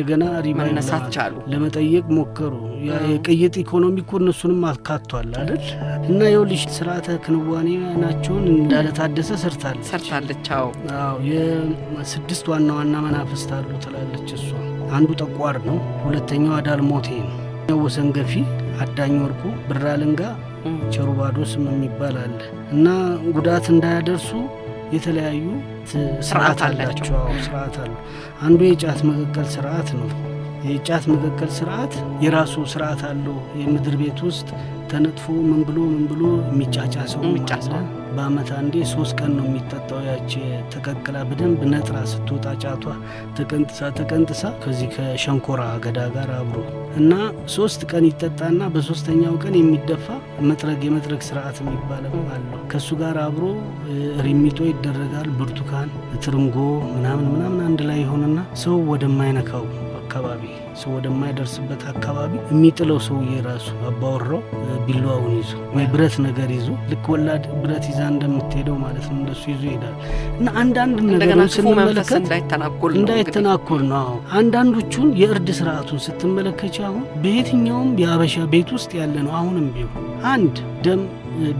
መነሳት ቻሉ። ለመጠየቅ ሞከሩ። የቅይጥ ኢኮኖሚ እኮ እነሱንም አካቷል አይደል? እና ይኸውልሽ ስርዓተ ክንዋኔ ናቸውን እንዳለ ታደሰ ሰርታለች። አዎ የስድስት ዋና ዋና መናፍስት አሉ ትላለች እሷ። አንዱ ጠቋር ነው። ሁለተኛው አዳልሞቴ ነው። ወሰን ገፊ፣ አዳኝ ወርቁ፣ ብራልንጋ፣ ቸሩባዶስም የሚባል አለ። እና ጉዳት እንዳያደርሱ የተለያዩ ስርዓት አላቸው። ስርዓት አለ። አንዱ የጫት መቀቀል ስርዓት ነው። የጫት መቀቀል ስርዓት የራሱ ስርዓት አለው። የምድር ቤት ውስጥ ተነጥፎ ምን ብሎ የሚጫጫ ሰው በአመት አንዴ 3 ቀን ነው የሚጠጣው። ያቺ ተቀቅላ በደንብ ነጥራ ስትወጣ ጫቷ ተቀንጥሳ ከዚህ ከሸንኮራ አገዳ ጋር አብሮ እና 3 ቀን ይጠጣና በሶስተኛው ቀን የሚደፋ የመጥረግ ስርዓት የሚባለው አለው። ከሱ ጋር አብሮ ሪሚቶ ይደረጋል። ብርቱካን፣ ትርንጎ ምናምን አንድ ላይ ይሆንና ሰው ወደማይነካው አካባቢ ሰው ወደማይደርስበት አካባቢ የሚጥለው ሰውዬ ራሱ አባወራው ቢላዋውን ይዞ ወይ ብረት ነገር ይዞ ልክ ወላድ ብረት ይዛ እንደምትሄደው ማለት ነው እንደሱ ይዞ ይሄዳል። እና አንዳንድ ነገሮች ስንመለከት እንዳይተናኮል ነው። አንዳንዶቹን የእርድ ስርዓቱን ስትመለከች አሁን በየትኛውም የአበሻ ቤት ውስጥ ያለ ነው። አሁንም ቢሆን አንድ ደም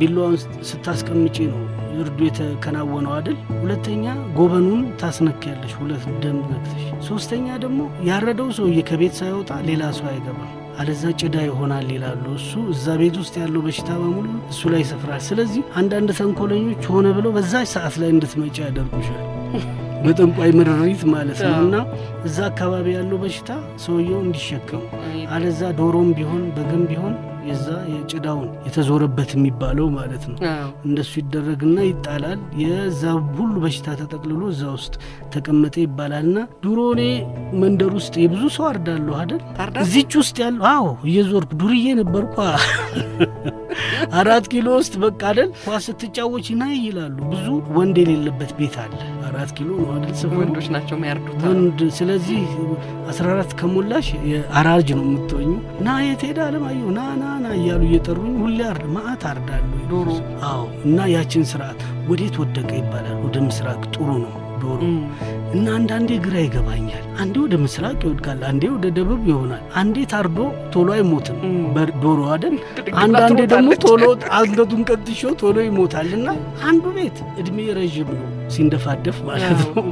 ቢላዋውን ስታስቀምጪ ነው እርዱ የተከናወነው አይደል? ሁለተኛ ጎበኑን ታስነክያለሽ 2 ደም ነክተሽ። ሶስተኛ ደግሞ ያረደው ሰውዬ ከቤት ሳይወጣ ሌላ ሰው አይገባም፣ አለዛ ጭዳ ይሆናል ይላሉ። እሱ እዛ ቤት ውስጥ ያለው በሽታ በሙሉ እሱ ላይ ይሰፍራል። ስለዚህ አንዳንድ ተንኮለኞች ሆነ ብለው በዛች ሰዓት ላይ እንድትመጪ ያደርጉሻል። በጠንቋይ ምርሪት ማለት ነው። እና እዛ አካባቢ ያለው በሽታ ሰውየው እንዲሸከሙ፣ አለዛ ዶሮም ቢሆን በግም ቢሆን የዛ የጭዳውን የተዞረበት የሚባለው ማለት ነው እንደሱ ይደረግና ይጣላል። የዛ ሁሉ በሽታ ተጠቅልሎ እዛ ውስጥ ተቀመጠ ይባላልና ድሮ እኔ መንደር ውስጥ የብዙ ሰው አርዳለሁ አይደል? እዚች ውስጥ ያለው እየዞርኩ ዱርዬ ነበርኳ። 4 ኪሎ ውስጥ በቃ አይደል ኳስ ስትጫወች ናይ ይላሉ። ብዙ ወንድ የሌለበት ቤት አለ። 4 ኪሎ ነው አይደል? ወንዶች ናቸው የሚያርዱት ወንድ። ስለዚህ 14 ከሞላሽ አራጅ ነው የምትሆኙ። ና የት ሄዳ አለማየሁ ና እያሉ እየጠሩኝ ሁሌ ማአት አርዳለሁ ዶሮ። እና ያችን ስርዓት ወዴት ወደቀ ይባላል። ወደ ምስራቅ ጥሩ ነው ዶሮ። እና አንዳንዴ ግራ ይገባኛል። አንዴ ወደ ምስራቅ ይወድቃል፣ አንዴ ወደ ደቡብ ይሆናል። አንዴ ታርዶ ቶሎ አይሞትም ዶሮ አይደል? አንዳንዴ ደግሞ ቶሎ አንገቱን ቀጥሾ ቶሎ ይሞታል። እና አንዱ ቤት እድሜ ረዥም ነው ሲንደፋደፍ ማለት ነው።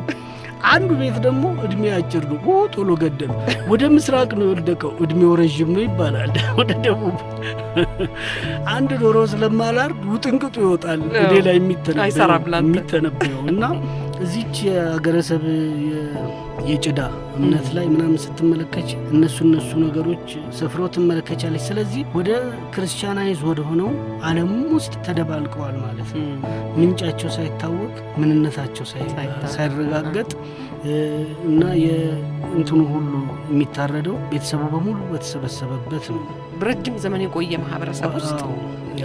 አንዱ ቤት ደግሞ እድሜ አጭር ነው ቶሎ ገደሉ። ወደ ምስራቅ ነው የወደቀው፣ እድሜው ረዥም ነው ይባላል። ወደ ደቡብ አንድ ዶሮ ስለማላርድ ውጥንቅጡ ይወጣል ወደ ላይ የሚተነበየው። እና እዚች የአገረሰብ የጭዳ እምነት ላይ ምናምን ስትመለከች እነሱ ነገሮች ሰፍረው ትመለከቻለች። ስለዚህ ወደ ክርስቲያናይዝ ወደ ሆነው ዓለም ውስጥ ተደባልቀዋል ማለት ነው። ምንጫቸው ሳይታወቅ ምንነታቸው ሳይረጋገጥ እና የእንትኑ ሁሉ የሚታረደው ቤተሰቡ በሙሉ በተሰበሰበበት ነው። በረጅም ዘመን የቆየ ማህበረሰብ ውስጥ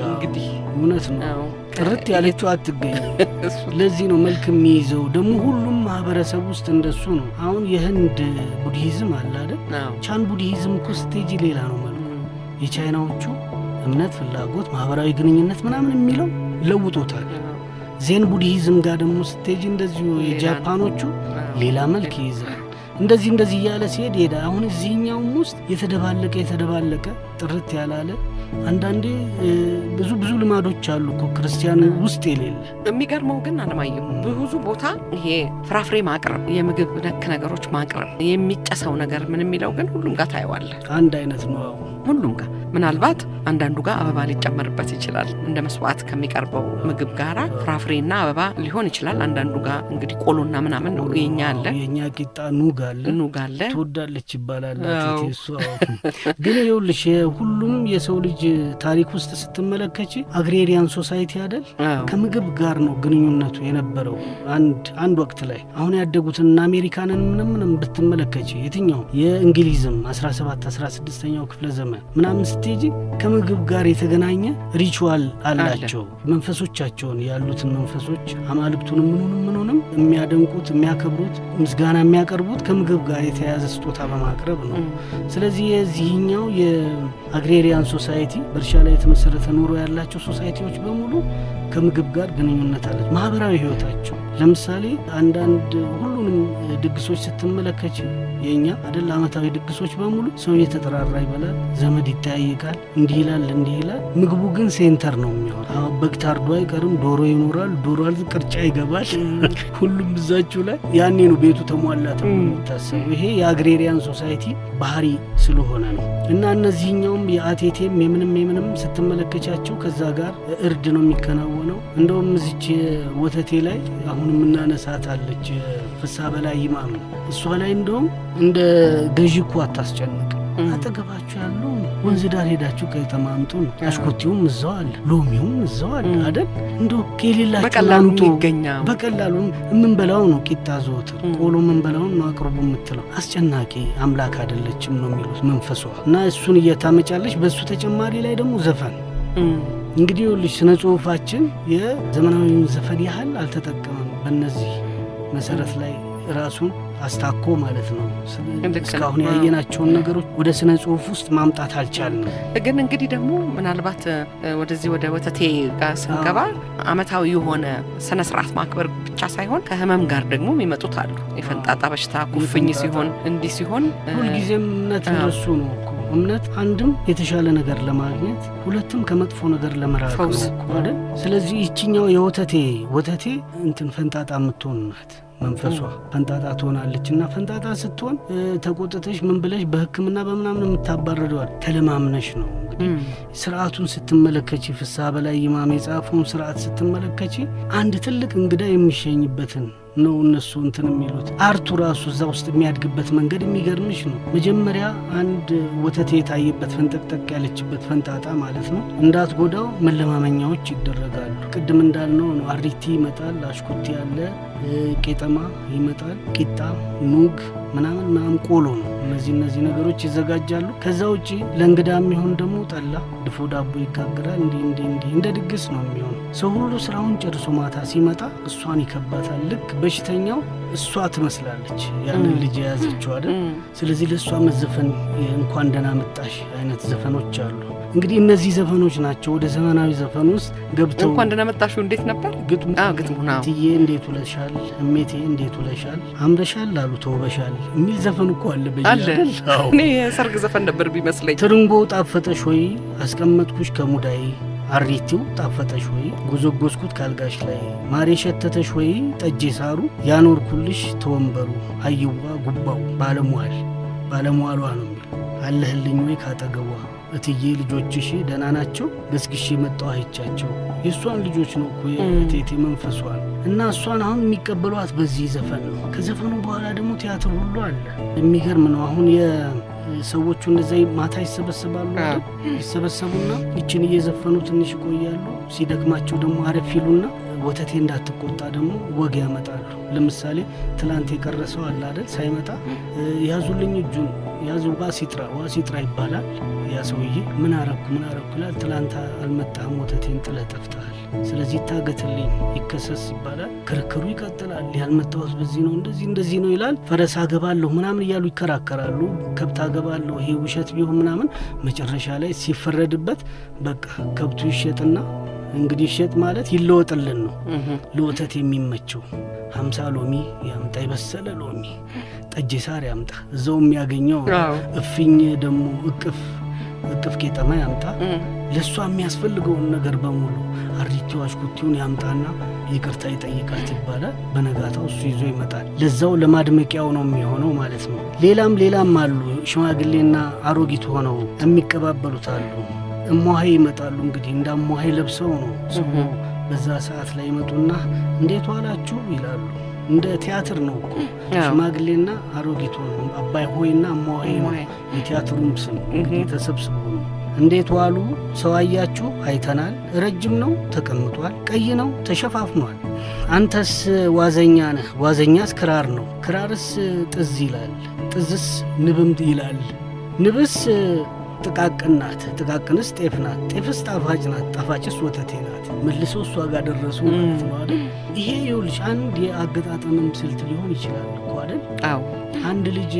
እንግዲህ እውነት ነው ጥርት ያለችው አትገኝም። ለዚህ ነው መልክ የሚይዘው። ደግሞ ሁሉም ማህበረሰብ ውስጥ እንደሱ ነው። አሁን የህንድ ቡድሂዝም አለ አይደል? ቻን ቡድሂዝም እኮ ስቴጂ ሌላ ነው መልኩ። የቻይናዎቹ እምነት፣ ፍላጎት፣ ማህበራዊ ግንኙነት ምናምን የሚለው ለውጦታል። ዜን ቡድሂዝም ጋር ደግሞ ስቴጂ እንደዚሁ የጃፓኖቹ ሌላ መልክ ይይዛል። እንደዚህ እያለ ሲሄድ ሄዳ አሁን እዚህኛውም ውስጥ የተደባለቀ ጥርት ያላለ አንዳንዴ ብዙ ልማዶች አሉ እኮ ክርስቲያን ውስጥ የሌለ። የሚገርመው ግን አለማየሁ ብዙ ቦታ ይሄ ፍራፍሬ ማቅረብ፣ የምግብ ነክ ነገሮች ማቅረብ፣ የሚጨሰው ነገር ምን የሚለው ግን ሁሉም ጋር ታየዋለህ። አንድ አይነት ነው። ሁሉም ጋር ምናልባት አንዳንዱ ጋር አበባ ሊጨመርበት ይችላል። እንደ መስዋዕት ከሚቀርበው ምግብ ጋራ ፍራፍሬና አበባ ሊሆን ይችላል። አንዳንዱ ጋር እንግዲህ ቆሎና ምናምን ነው። የኛ አለ፣ የኛ ቂጣ ኑግ አለ ትወዳለች ይባላል። እሱ ግን ይኸውልሽ ሁሉም የሰው ልጅ ታሪክ ውስጥ ስትመለከች አግሬሪያን ሶሳይቲ አይደል ከምግብ ጋር ነው ግንኙነቱ የነበረው አንድ ወቅት ላይ። አሁን ያደጉትን አሜሪካንን ምንም ብትመለከች የትኛው የእንግሊዝም 17 16ኛው ክፍለ ዘመን ምናምን ስትሄጂ ከምግብ ጋር የተገናኘ ሪቹዋል አላቸው። መንፈሶቻቸውን ያሉትን መንፈሶች አማልክቱንም ምኑንም የሚያደንቁት የሚያከብሩት ምስጋና የሚያቀርቡት ከምግብ ጋር የተያያዘ ስጦታ በማቅረብ ነው። ስለዚህ የዚህኛው የአግሬሪያን ሶሳይቲ በእርሻ ላይ የተመሰረተ ኑሮ ያላቸው ሶሳይቲዎች በሙሉ ከምግብ ጋር ግንኙነት አላቸው። ማህበራዊ ህይወታቸው ለምሳሌ አንዳንድ ሁሉንም ድግሶች ስትመለከች የኛ አይደል አመታዊ ድግሶች በሙሉ ሰው እየተጠራራ ይበላል፣ ዘመድ ይተያይቃል፣ እንዲህ ይላል። ምግቡ ግን ሴንተር ነው የሚሆነው። በግ ታርዶ አይቀርም፣ ዶሮ ይኖራል፣ ዶሮ ቅርጫ ይገባል። ሁሉም እዛችሁ ላይ ያኔ ነው ቤቱ ተሟላ ተብሎ የሚታሰበው። ይሄ የአግሬሪያን ሶሳይቲ ባህሪ ስለሆነ ነው። እና እነዚህኛውም የአቴቴም የምንም ስትመለከቻቸው ከዛ ጋር እርድ ነው የሚከናወነው። እንደውም እዚች ወተቴ ላይ አሁን የምናነሳት አለች ፍስሐ በላይ ይማም፣ እሷ ላይ እንደውም እንደ ገዢ እኮ አታስጨንቅ። አጠገባችሁ ያለው ወንዝ ዳር ሄዳችሁ ከተማምጡ ነው። አሽኮቴውም እዛው አለ፣ ሎሚውም እዛው አለ አይደል? እንደው ከሌላችሁ በቀላሉ ይገኛል። በቀላሉ የምንበላው ነው ቂጣ ዘወትር ቆሎ የምንበላው ነው አቅርቡ የምትለው። አስጨናቂ አምላክ አይደለችም ነው የሚሉት መንፈሷ። እና እሱን እየታመጫለች። በሱ ተጨማሪ ላይ ደግሞ ዘፈን እንግዲህ ይኸውልሽ ስነ ጽሁፋችን የዘመናዊውን ዘፈን ያህል አልተጠቀመም። በእነዚህ መሰረት ላይ ራሱን አስታኮ ማለት ነው። እስካሁን ያየናቸውን ነገሮች ወደ ስነ ጽሁፍ ውስጥ ማምጣት አልቻልንም። ግን እንግዲህ ደግሞ ምናልባት ወደዚህ ወደ ወተቴ ጋር ስንገባ አመታዊ የሆነ ስነ ስርዓት ማክበር ብቻ ሳይሆን ከህመም ጋር ደግሞ የሚመጡት አሉ። የፈንጣጣ በሽታ ኩፍኝ ሲሆን እንዲህ ሲሆን ሁልጊዜም እምነት እንደሱ ነው እኮ። እምነት አንድም የተሻለ ነገር ለማግኘት፣ ሁለትም ከመጥፎ ነገር ለመራቅ ነው አይደል? ስለዚህ ይችኛው ወተቴ እንትን ፈንጣጣ የምትሆን ናት። መንፈሷ ፈንጣጣ ትሆናለች። እና ፈንጣጣ ስትሆን ተቆጥተሽ ምን ብለሽ በሕክምና በምናምን የምታባረደዋል ተለማምነሽ ነው። እንግዲህ ስርዓቱን ስትመለከቺ ፍስሐ በላይ ይማም የጻፈውን ስርዓት ስትመለከቺ አንድ ትልቅ እንግዳ የሚሸኝበትን ነው እነሱ እንትን የሚሉት። አርቱ ራሱ እዛ ውስጥ የሚያድግበት መንገድ የሚገርምሽ ነው። መጀመሪያ አንድ ወተቴ የታየበት ፈንጠቅጠቅ ያለችበት ፈንጣጣ ማለት ነው እንዳትጎዳው መለማመኛዎች ይደረጋሉ። ቅድም እንዳልነው ነው። አሪቲ ይመጣል፣ አሽኩቲ ያለ ቄጠማ ይመጣል፣ ቂጣ፣ ኑግ ምናምን ቆሎ ነው። እነዚህ ነገሮች ይዘጋጃሉ። ከዛ ውጪ ለእንግዳ የሚሆን ደግሞ ጠላ፣ ድፎ ዳቦ ይጋገራል። እንዲህ እንደ ድግስ ነው የሚሆነው። ሰው ሁሉ ስራውን ጨርሶ ማታ ሲመጣ እሷን ይከባታል። ልክ በሽተኛው እሷ ትመስላለች ያንን ልጅ የያዘችው አይደል? ስለዚህ ለእሷ መዘፈን እንኳን ደህና መጣሽ አይነት ዘፈኖች አሉ። እንግዲህ እነዚህ ዘፈኖች ናቸው ወደ ዘመናዊ ዘፈን ውስጥ ገብተው። እንኳን ደህና መጣሽ እንዴት ነበር ግጥሙ? ትዬ እንዴት ውለሻል፣ እሜቴ እንዴት ውለሻል፣ አምረሻል አሉ ተውበሻል የሚል ዘፈን እኮ አለ በየአይደል? እኔ የሰርግ ዘፈን ነበር ቢመስለኝ። ትርንጎ ጣፈጠሽ ወይ አስቀመጥኩሽ ከሙዳይ፣ አሪቲው ጣፈጠሽ ወይ ጎዘጎዝኩት ካልጋሽ ላይ፣ ማሬ ሸተተሽ ወይ ጠጄ ሳሩ፣ ያኖርኩልሽ ተወንበሩ፣ አይዋ ጉባው ባለሟሏ ነው የሚል አለህልኝ ወይ ካጠገቧ፣ እትዬ ልጆችሽ ደህና ናቸው ገስግሼ መጣሁ አይቻቸው። የእሷን ልጆች ነው እኮ የእቴቴ መንፈሷን። እና እሷን አሁን የሚቀበሏት በዚህ ዘፈን ነው። ከዘፈኑ በኋላ ደግሞ ቲያትር ሁሉ አለ። የሚገርም ነው። አሁን ሰዎቹ እንደዛ ማታ ይሰበሰባሉ። ይሰበሰቡና ይችን እየዘፈኑ ትንሽ ይቆያሉ። ሲደክማቸው ደግሞ አረፍ ይሉና ወተቴ እንዳትቆጣ ደግሞ ወግ ያመጣሉ። ለምሳሌ ትላንት የቀረሰው አለ አይደል? ሳይመጣ ያዙልኝ እጁን ያዙ ዋሲጥራ ይባላል። ያ ሰውዬ ምን አረኩ ይላል። ትላንት አልመጣህም፣ ወተቴን ጥለህ ጠፍተሃል፣ ስለዚህ ታገትልኝ ይከሰስ ይባላል። ክርክሩ ይቀጥላል። ያልመጣሁት በዚህ ነው እንደዚህ ነው ይላል። ፈረስ አገባለሁ ምናምን እያሉ ይከራከራሉ። ከብት አገባለሁ ይሄ ውሸት ቢሆን ምናምን። መጨረሻ ላይ ሲፈረድበት በቃ ከብቱ ይሸጥና እንግዲህ ይሸጥ ማለት ይለወጥልን ነው። ለወተት የሚመቸው 50 ሎሚ ያምጣ፣ የበሰለ ሎሚ፣ ጠጄ ሳር ያምጣ። እዛው የሚያገኘው እፍኝ ደግሞ እቅፍ እቅፍ ቄጠማ ያምጣ፣ ለሷ የሚያስፈልገውን ነገር በሙሉ አሪቲው አሽኩቲውን ያምጣና ይቅርታ ይጠይቃት ይባላል። በነጋታው እሱ ይዞ ይመጣል። ለዛው ለማድመቂያው ነው የሚሆነው ማለት ነው። ሌላም አሉ ሽማግሌና አሮጊት ሆነው የሚቀባበሉት አሉ። እሟሄ ይመጣሉ። እንግዲህ እንደ እሟሄ ለብሰው ነው ሰው በዛ ሰዓት ላይ ይመጡና እንዴት ዋላችሁ ይላሉ። እንደ ቲያትር ነው እኮ ሽማግሌና አሮጊት ሆነው አባይ ሆይና እሟሄ ነው የቲያትሩም ስም። እንግዲህ ተሰብስበው ነው እንዴት ዋሉ፣ ሰው አያችሁ፣ አይተናል፣ ረጅም ነው ተቀምጧል፣ ቀይ ነው ተሸፋፍኗል፣ አንተስ ዋዘኛ ነህ፣ ዋዘኛስ ክራር ነው፣ ክራርስ ጥዝ ይላል፣ ጥዝስ ንብም ይላል፣ ንብስ ጥቃቅን ናት፣ ጥቃቅንስ ጤፍ ናት፣ ጤፍስ ጣፋጭ ናት፣ ጣፋጭስ ወተቴ ናት። መልሰው እሷ ጋር ደረሱ ማለት ነው አይደል? ይሄ ይኸውልሽ አንድ የአገጣጠምም ስልት ሊሆን ይችላል እኮ አይደል? አዎ። አንድ ልጅ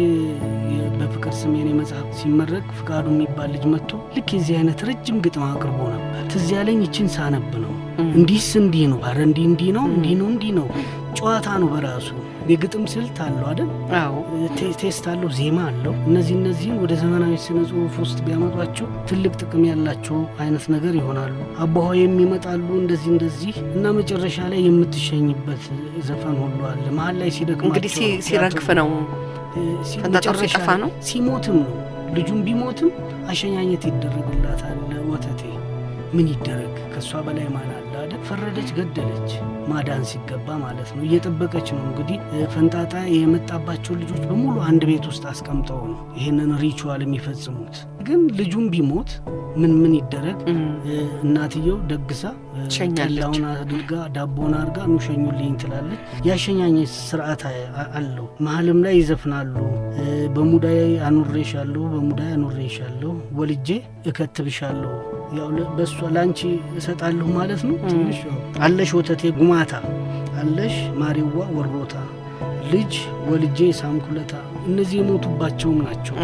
በፍቅር ስሜን መጽሐፍ ሲመረቅ ፍቃዱ የሚባል ልጅ መጥቶ ልክ የዚህ አይነት ረጅም ግጥም አቅርቦ ነበር። ትዝ ያለኝ ይችን ሳነብ ነው። እንዲህስ እንዲህ ነው፣ ኧረ እንዲህ ነው፣ እንዲህ ነው። ጨዋታ ነው በራሱ የግጥም ስልት አለው አይደል? አዎ። ቴስት አለው፣ ዜማ አለው። እነዚህን ወደ ዘመናዊ ስነ ጽሁፍ ውስጥ ቢያመጧቸው ትልቅ ጥቅም ያላቸው አይነት ነገር ይሆናሉ። አባሆይ የሚመጣሉ እንደዚህ እና መጨረሻ ላይ የምትሸኝበት ዘፈን ሁሉ አለ። መሀል ላይ ሲደክማቸው እንግዲህ ሲረግፍ ነው መጨረሻ ነው፣ ሲሞትም ነው። ልጁም ቢሞትም አሸኛኘት ይደረግላታል። ወተቴ ምን ይደረግ ከሷ በላይ ማን አለ አይደል? ፈረደች፣ ገደለች፣ ማዳን ሲገባ ማለት ነው። እየጠበቀች ነው እንግዲህ ፈንጣጣ የመጣባቸው ልጆች በሙሉ አንድ ቤት ውስጥ አስቀምጠው ነው ይህንን ሪቹዋል የሚፈጽሙት። ግን ልጁም ቢሞት ምን ይደረግ? እናትየው ደግሳ ጠላውን አድርጋ ዳቦን አድርጋ ኑ ሸኙልኝ ትላለች። ያሸኛኘት ስርዓት አለው። መሀልም ላይ ይዘፍናሉ። በሙዳይ አኑሬሻለሁ፣ በሙዳይ አኑሬሻለሁ፣ ወልጄ እከትብሻለሁ፣ ያው በሷ ላንቺ እሰጣለሁ ማለት ነው። ትንሽ አለሽ ወተቴ ጉማታ፣ አለሽ ማሪዋ ወሮታ፣ ልጅ ወልጄ ሳምኩለታ። እነዚህ የሞቱባቸውም ናቸው።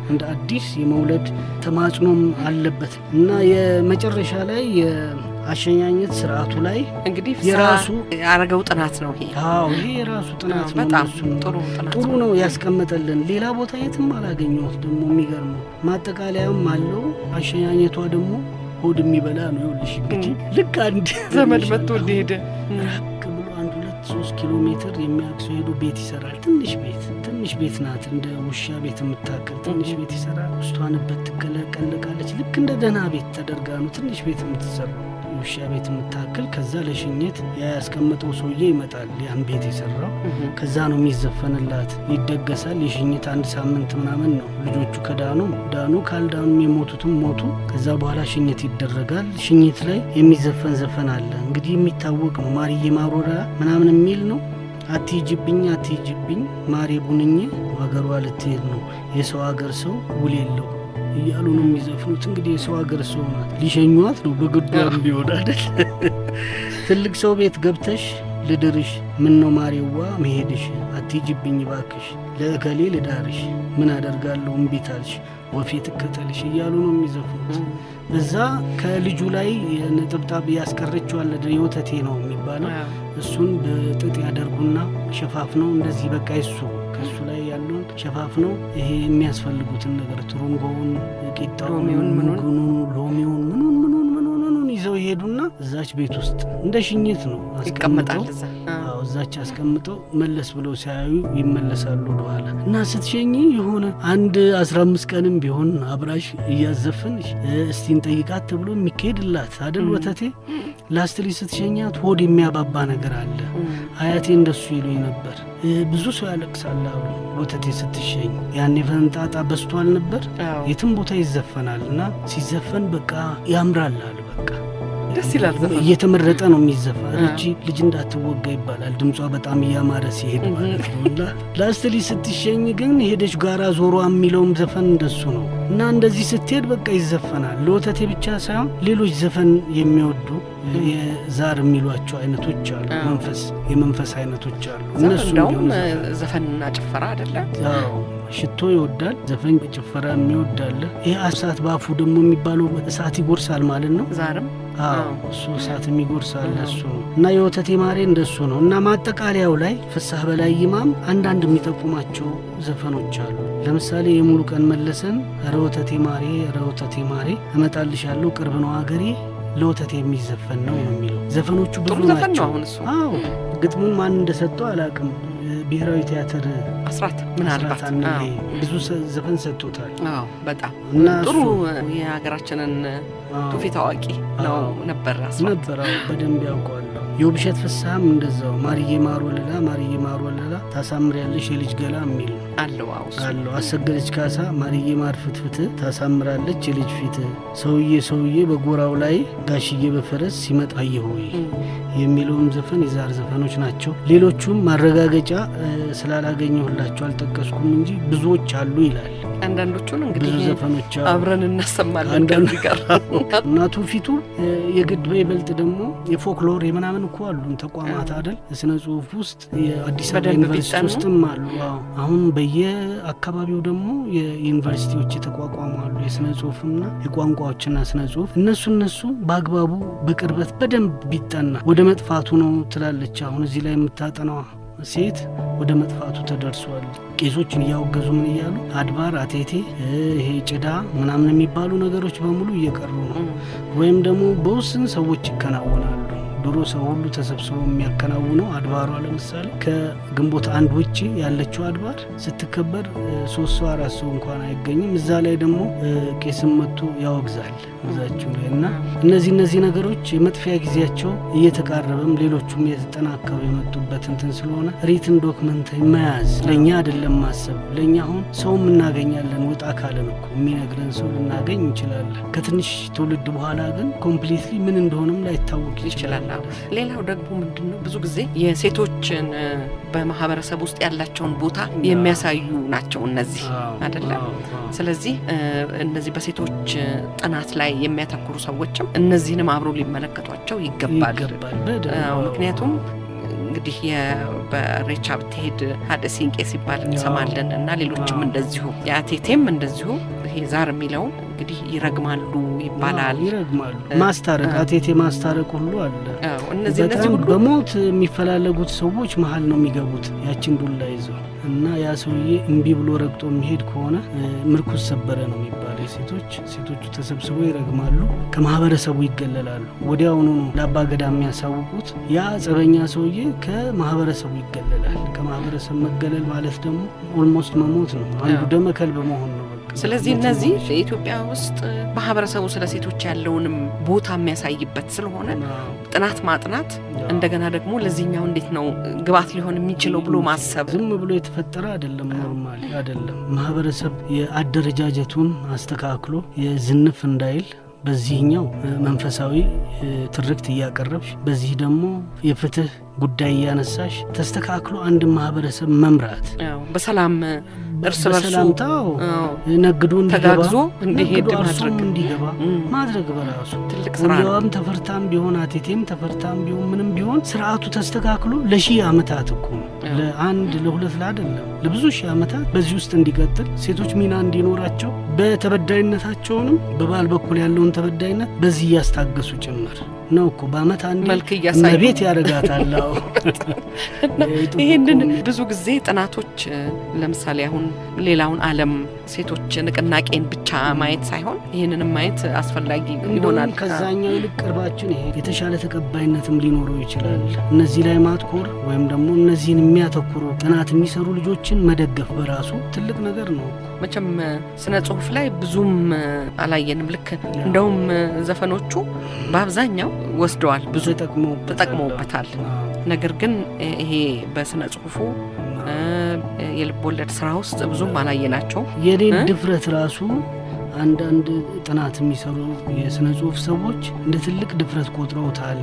እንደ አዲስ የመውለድ ተማጽኖም አለበት እና የመጨረሻ ላይ የአሸኛኘት ስርዓቱ ላይ እንግዲህ የራሱ ያረገው ጥናት ነው ይሄ። አዎ ይሄ የራሱ ጥናት ነው። በጣም ጥሩ ነው ያስቀመጠልን። ሌላ ቦታ የትም አላገኘሁት። ደግሞ የሚገርመው ማጠቃለያም አለው። አሸኛኘቷ ደግሞ ሆድ የሚበላ ነው። ይኸውልሽ እንግዲህ ልክ አንድ ዘመድ መጥቶ እንደሄደ ራቅ ብሎ 1-2-3 ኪሎ ሜትር የሚያክሰው ሄዶ ቤት ይሰራል። ትንሽ ቤት ናት። እንደ ውሻ ቤት የምታክል ትንሽ ቤት ይሰራል። ውስጧንበት ትቀለቀለቃለች። ልክ እንደ ደህና ቤት ተደርጋ ነው ትንሽ ቤት የምትሰራው፣ ውሻ ቤት የምታክል። ከዛ ለሽኝት ያስቀመጠው ሰውዬ ይመጣል፣ ያን ቤት የሰራው። ከዛ ነው የሚዘፈንላት፣ ይደገሳል። የሽኝት 1 ሳምንት ምናምን ነው። ልጆቹ ዳኑ፣ ካልዳኑ የሞቱትም ሞቱ። ከዛ በኋላ ሽኝት ይደረጋል። ሽኝት ላይ የሚዘፈን ዘፈን አለ እንግዲህ የሚታወቅ ነው። ማርዬ ማሮራ ምናምን የሚል ነው። አትሂጂብኝ ማሬ ቡንኜ አገሯ ልትሄድ ነው፣ የሰው አገር ሰው ውል የለው እያሉ ነው የሚዘፍኑት። እንግዲህ የሰው ሀገር ሰው ናት፣ ሊሸኟት ነው በግዷም ቢሆን አይደል? ትልቅ ሰው ቤት ገብተሽ ልድርሽ፣ ምን ነው ማሬዋ መሄድሽ፣ አትሂጂብኝ ባክሽ፣ ለእከሌ ልዳርሽ፣ ምን አደርጋለሁ እምቢታልሽ፣ ወፌ ትከተልሽ እያሉ ነው የሚዘፍኑት። እዛ ከልጁ ላይ ነጠብጣብ ያስቀረችዋል፣ የወተቴ ነው የሚባለው። እሱን በጥጥ ያደርጉና ሸፋፍነው እንደዚህ በቃ ከሱ ላይ ያለውን ሸፋፍነው ይሄ የሚያስፈልጉትን ነገር ትሩንጎውን፣ ቂጣውን፣ ምኑን፣ ሎሚውን ምኑን ይዘው ይሄዱና እዛች ቤት ውስጥ እንደ ሽኝት ነው ይቀመጣል። እዛች አስቀምጠው መለስ ብለው ሲያዩ ይመለሳሉ ወደኋላ። እና ስትሸኝ የሆነ 15 ቀንም ቢሆን አብራሽ እያዘፈንሽ እስቲ እንጠይቃት ተብሎ የሚካሄድላት አደል ወተቴ። ላስትሊ ስትሸኛት ሆድ የሚያባባ ነገር አለ። አያቴ እንደሱ ይሉኝ ነበር። ብዙ ሰው ያለቅሳል አሉ ወተቴ ስትሸኝ። ያኔ ፈንጣጣ በስቷል ነበር። የትም ቦታ ይዘፈናል እና ሲዘፈን በቃ ያምራል አሉ። በቃ ደስ ይላል። ዘፈን እየተመረጠ ነው የሚዘፈን። እቺ ልጅ እንዳትወጋ ይባላል። ድምጿ በጣም እያማረ ሲሄድ ማለት ነው። ላስትሊ ስትሸኝ ግን ሄደች ጋራ ዞሯ የሚለውም ዘፈን እንደሱ ነው። እና እንደዚህ ስትሄድ በቃ ይዘፈናል። ለወተቴ ብቻ ሳይሆን ሌሎች ዘፈን የሚወዱ የዛር የሚሏቸው አይነቶች አሉ። የመንፈስ አይነቶች አሉ። እነሱ እንደውም ዘፈንና ጭፈራ አይደለም። ሽቶ ይወዳል፣ ዘፈን ጭፈራ የሚወዳል። ይሄ እሳት ባፉ ደግሞ የሚባለው እሳት ይጎርሳል ማለት ነው። ዛርም እሱ እሳት የሚጎርሳል እሱ ነው። እና የወተቴ ማሬ እንደሱ ነው። እና ማጠቃለያው ላይ ፍስሐ በላይ ይማም አንዳንድ የሚጠቁማቸው ዘፈኖች አሉ። ለምሳሌ የሙሉቀን መለሰን ረወተቴ ማሬ ረወተቴ ማሬ እመጣልሻለሁ ቅርብ ነው አገሬ ለወተቴ የሚዘፈን ነው የሚለው። ዘፈኖቹ ብዙ ናቸው። አዎ ግጥሙን ማን እንደሰጠው አላውቅም። ብሔራዊ ቲያትር አስራት ምናልባት ብዙ ዘፈን ሰጥቶታል። በጣም ጥሩ የሀገራችንን ትውፊት አዋቂ ነው ነበር። በደንብ ያውቀዋል። የውብሸት ፍስሐም እንደዛው ማርዬ ማር ወለላ ማርዬ ማር ወለላ ታሳምሪያለሽ የልጅ ገላ የሚል አለው። አሰገደች ካሳ ማርዬ ማር ፍትፍት ታሳምራለች የልጅ ፊት ሰውዬ ሰውዬ በጎራው ላይ ጋሽዬ በፈረስ ሲመጣ ይሆይ የሚለውም ዘፈን የዛር ዘፈኖች ናቸው። ሌሎቹም ማረጋገጫ ስላላገኘሁላቸው አልጠቀስኩም እንጂ ብዙዎች አሉ ይላል። አንዳንዶቹን እንግዲህ ብዙ ዘፈኖች አብረን እናሰማለን ከዚህ ጋር እና ትውፊቱ የግድ በይበልጥ ደግሞ የፎክሎር የምናምን እኮ አሉን ተቋማት አይደል? ስነ ጽሁፍ ውስጥ የአዲስ አበባ ዩኒቨርሲቲ ውስጥም አሉ። አሁን በየአካባቢው ደግሞ የዩኒቨርሲቲዎች የተቋቋሙ አሉ፣ የስነ ጽሁፍና የቋንቋዎችና ስነ ጽሁፍ። እነሱ በአግባቡ በቅርበት በደንብ ቢጠና ወደ መጥፋቱ ነው ትላለች። አሁን እዚህ ላይ የምታጠናዋ ሴት ወደ መጥፋቱ ተደርሷል። ቄሶችን እያወገዙ ምን እያሉ አድባር አቴቴ ይሄ ጭዳ ምናምን የሚባሉ ነገሮች በሙሉ እየቀሩ ነው፣ ወይም ደግሞ በውስን ሰዎች ይከናወናሉ። ድሮ ሰው ሁሉ ተሰብስቦ የሚያከናውነው አድባሯ ለምሳሌ ከግንቦት አንድ ውጭ ያለችው አድባር ስትከበር 3 ሰው 4 ሰው እንኳን አይገኝም። እዛ ላይ ደግሞ ቄስም መጥቶ ያወግዛል እዛችሁ ላይ እና እነዚህ ነገሮች የመጥፊያ ጊዜያቸው እየተቃረበም ሌሎቹም እየተጠናከሩ የመጡበት እንትን ስለሆነ ሪትን ዶክመንት መያዝ ለእኛ አይደለም ማሰብ። ለእኛ አሁን ሰውም እናገኛለን፣ ወጣ ካለን እኮ የሚነግረን ሰው ልናገኝ እንችላለን። ከትንሽ ትውልድ በኋላ ግን ኮምፕሊትሊ ምን እንደሆነም ላይታወቅ ይችላል። ሌላው ደግሞ ምንድነው ብዙ ጊዜ የሴቶችን በማህበረሰብ ውስጥ ያላቸውን ቦታ የሚያሳዩ ናቸው እነዚህ አይደለም። ስለዚህ እነዚህ በሴቶች ጥናት ላይ የሚያተኩሩ ሰዎችም እነዚህንም አብሮ ሊመለከቷቸው ይገባል። ምክንያቱም እንግዲህ በሬቻ ብትሄድ ሀደ ሲንቄ ሲባል እንሰማለን እና ሌሎችም እንደዚሁ የአቴቴም እንደዚሁ ይሄ ዛር የሚለው እንግዲህ ይረግማሉ ይባላል። ይረግማሉ ማስታረቅ አቴቴ ማስታረቅ ሁሉ አለ። እነዚህ ሁሉ በሞት የሚፈላለጉት ሰዎች መሀል ነው የሚገቡት ያችን ዱላ ይዘው እና ያ ሰውዬ እምቢ ብሎ ረግጦ የሚሄድ ከሆነ ምርኩዝ ሰበረ ነው የሚባለው። ሴቶቹ ተሰብስበው ይረግማሉ፣ ከማህበረሰቡ ይገለላሉ። ወዲያውኑ ነው ለአባ ገዳ የሚያሳውቁት። ያ ጸበኛ ሰውዬ ከማህበረሰቡ ይገለላል። ከማህበረሰብ መገለል ማለት ደግሞ ኦልሞስት መሞት ነው። አንዱ ደመ ከልብ መሆን ነው። ስለዚህ እነዚህ ኢትዮጵያ ውስጥ ማህበረሰቡ ስለ ሴቶች ያለውንም ቦታ የሚያሳይበት ስለሆነ ጥናት ማጥናት እንደገና ደግሞ ለዚህኛው እንዴት ነው ግባት ሊሆን የሚችለው ብሎ ማሰብ ዝም ብሎ የተፈጠረ አይደለም። ኖርማሊ አይደለም። ማህበረሰብ የአደረጃጀቱን አስተካክሎ የዝንፍ እንዳይል በዚህኛው መንፈሳዊ ትርክት እያቀረብሽ በዚህ ደግሞ የፍትህ ጉዳይ እያነሳሽ ተስተካክሎ አንድ ማህበረሰብ መምራት በሰላም እርስ በርሱ ነግዶ ተጋግዞ እንዲሄድ ማድረግ በራሱ ትልቅ ስራ ነው። ወንዶም ተፈርታም ቢሆን አቴቴም ተፈርታም ቢሆን ምንም ቢሆን ስርዓቱ ተስተካክሎ ለሺህ ዓመታት እኮ ለአንድ ለሁለት አይደለም ለብዙ ሺህ ዓመታት በዚህ ውስጥ እንዲቀጥል ሴቶች ሚና እንዲኖራቸው በተበዳይነታቸውንም በባል በኩል ያለውን ተበዳይነት በዚህ እያስታገሱ ጭምር ነው እኮ በአመት አንድ መልክ እያሳዩ ቤት ያረጋታል። ይሄንን ብዙ ጊዜ ጥናቶች ለምሳሌ አሁን ሌላውን ዓለም ሴቶች ንቅናቄን ብቻ ማየት ሳይሆን ይሄንንም ማየት አስፈላጊ ይሆናል። ከዛኛው ይልቅ ቅርባችን ይሄ የተሻለ ተቀባይነትም ሊኖረው ይችላል። እነዚህ ላይ ማትኮር ወይም ደግሞ እነዚህን የሚያተኩሩ ጥናት የሚሰሩ ልጆችን መደገፍ በራሱ ትልቅ ነገር ነው። መቼም ስነ ጽሁፍ ላይ ብዙም አላየንም። ልክ እንደውም ዘፈኖቹ በአብዛኛው ወስደዋል፣ ብዙ ተጠቅመውበታል። ነገር ግን ይሄ በስነ ጽሁፉ የልብ ወለድ ስራ ውስጥ ብዙም አላየናቸው። የኔን ድፍረት ራሱ አንዳንድ ጥናት የሚሰሩ የስነ ጽሁፍ ሰዎች እንደ ትልቅ ድፍረት ቆጥረውታል።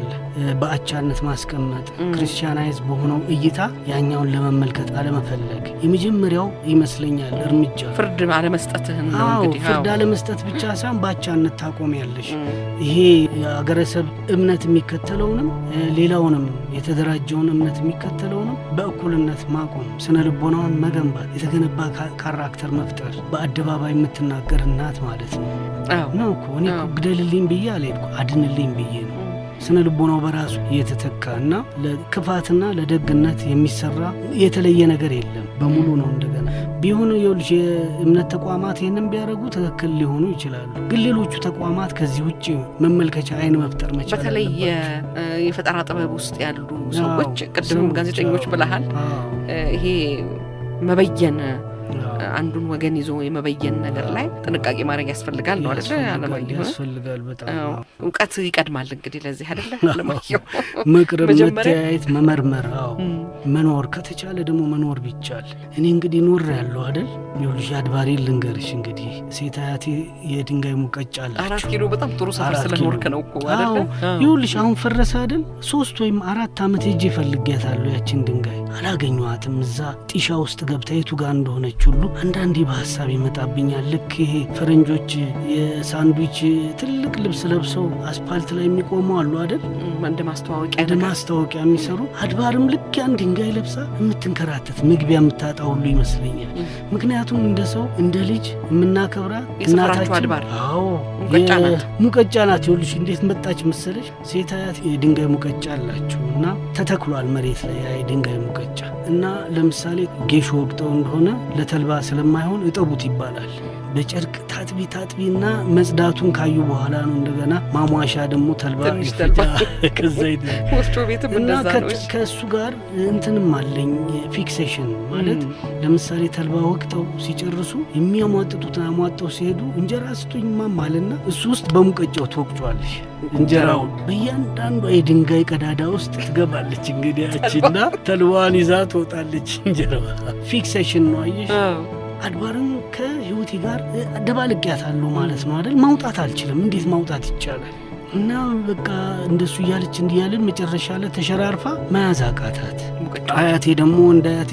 በአቻነት ማስቀመጥ ክርስቲያናይዝ በሆነው እይታ ያኛውን ለመመልከት አለመፈለግ የመጀመሪያው ይመስለኛል እርምጃ። ፍርድ አለመስጠትህን ነው እንግዲህ። ፍርድ አለመስጠት ብቻ ሳይሆን በአቻነት ታቆሚያለሽ። ይሄ የአገረሰብ እምነት የሚከተለውንም ሌላውንም የተደራጀውን እምነት የሚከተለውንም በእኩልነት ማቆም፣ ስነ ልቦናውን መገንባት፣ የተገነባ ካራክተር መፍጠር፣ በአደባባይ የምትናገር እናት ማለት ነው ነው እኮ። እኔ ግደልልኝ ብዬ አልሄድኩ፣ አድንልኝ ብዬ ነው። ስነ ልቦናው በራሱ የተተካና ለክፋትና ለደግነት የሚሰራ የተለየ ነገር የለም፣ በሙሉ ነው። እንደገና ቢሆን የልጅ የእምነት ተቋማት ይህንን ቢያደርጉ ትክክል ሊሆኑ ይችላሉ። ግን ሌሎቹ ተቋማት ከዚህ ውጭ መመልከቻ አይን መፍጠር መቻል በተለይ የፈጠራ ጥበብ ውስጥ ያሉ ሰዎች ቅድምም ጋዜጠኞች ብለሃል። ይሄ መበየን አንዱን ወገን ይዞ የመበየን ነገር ላይ ጥንቃቄ ማድረግ ያስፈልጋል ነው አይደል? አለማየሁ ያስፈልጋል በጣም እውቀት ይቀድማል እንግዲህ ለዚህ አይደለ? አለማየሁ መቅረብ፣ መተያየት፣ መመርመር፣ መኖር ከተቻለ ደግሞ መኖር ቢቻል። እኔ እንግዲህ ኖር ያለው አይደል? ይኸውልሽ አድባሬ ልንገርሽ እንግዲህ ሴት አያቴ የድንጋይ ሙቀጫ አላቸው። 4 ኪሎ በጣም ጥሩ ሰፈር ስለኖርክ ነው እኮ አይደል? ይኸውልሽ አሁን ፈረሰ አይደል? 3 ወይም 4 ዓመት ሄጄ ፈልጌያታለሁ ያችን ድንጋይ አላገኘኋትም። እዛ ጢሻ ውስጥ ገብታ የቱ ጋር እንደሆነች ሁሉ አንዳንዴ በሀሳብ ይመጣብኛል። ልክ ይሄ ፈረንጆች የሳንድዊች ትልቅ ልብስ ለብሰው አስፓልት ላይ የሚቆሙ አሉ አይደል? እንደ ማስታወቂያ የሚሰሩ አድባርም ልክ ያን ድንጋይ ለብሳ የምትንከራተት መግቢያ የምታጣ ሁሉ ይመስለኛል። ምክንያቱም እንደ ሰው እንደ ልጅ የምናከብራት እናታችን አድባር ሙቀጫ ናት። ይኸውልሽ እንዴት መጣች መሰለሽ? ሴት አያት የድንጋይ ሙቀጫ አላቸው እና ተተክሏል መሬት ላይ ያ የድንጋይ ሙቀጫ እና ለምሳሌ ጌሾ ወቅጠው እንደሆነ ለተልባ ስለማይሆን እጠቡት ይባላል። በጨርቅ ታጥቢና መጽዳቱን ካዩ በኋላ ነው እንደገና ማሟሻ ደግሞ ተልባ ከዛ ወፍጮ ቤትም እንደዛ ነው። ከእሱ ጋር እንትንም አለኝ ፊክሴሽን ማለት ለምሳሌ ተልባ ወቅጠው ሲጨርሱ የሚያሟጥጡትን አሟጠው ሲሄዱ እንጀራ ስጡኝ ማማልና እሱ ውስጥ በሙቀጫው ትወቅጫዋለሽ። እንጀራውን በእያንዳንዷ የድንጋይ ቀዳዳ ውስጥ ትገባለች። እንግዲህ ያችና ተልዋን ይዛ ትወጣለች። እንጀራዋ ፊክሴሽን ነው። አየሽ አድባርን ከህይወቴ ጋር አደባልቄያታለሁ ማለት ነው አይደል? ማውጣት አልችልም። እንዴት ማውጣት ይቻላል? እና በቃ እንደሱ እያለች እንዲያልን መጨረሻ ላይ ተሸራርፋ መያዝ አቃታት። አያቴ ደግሞ እንደ አያቴ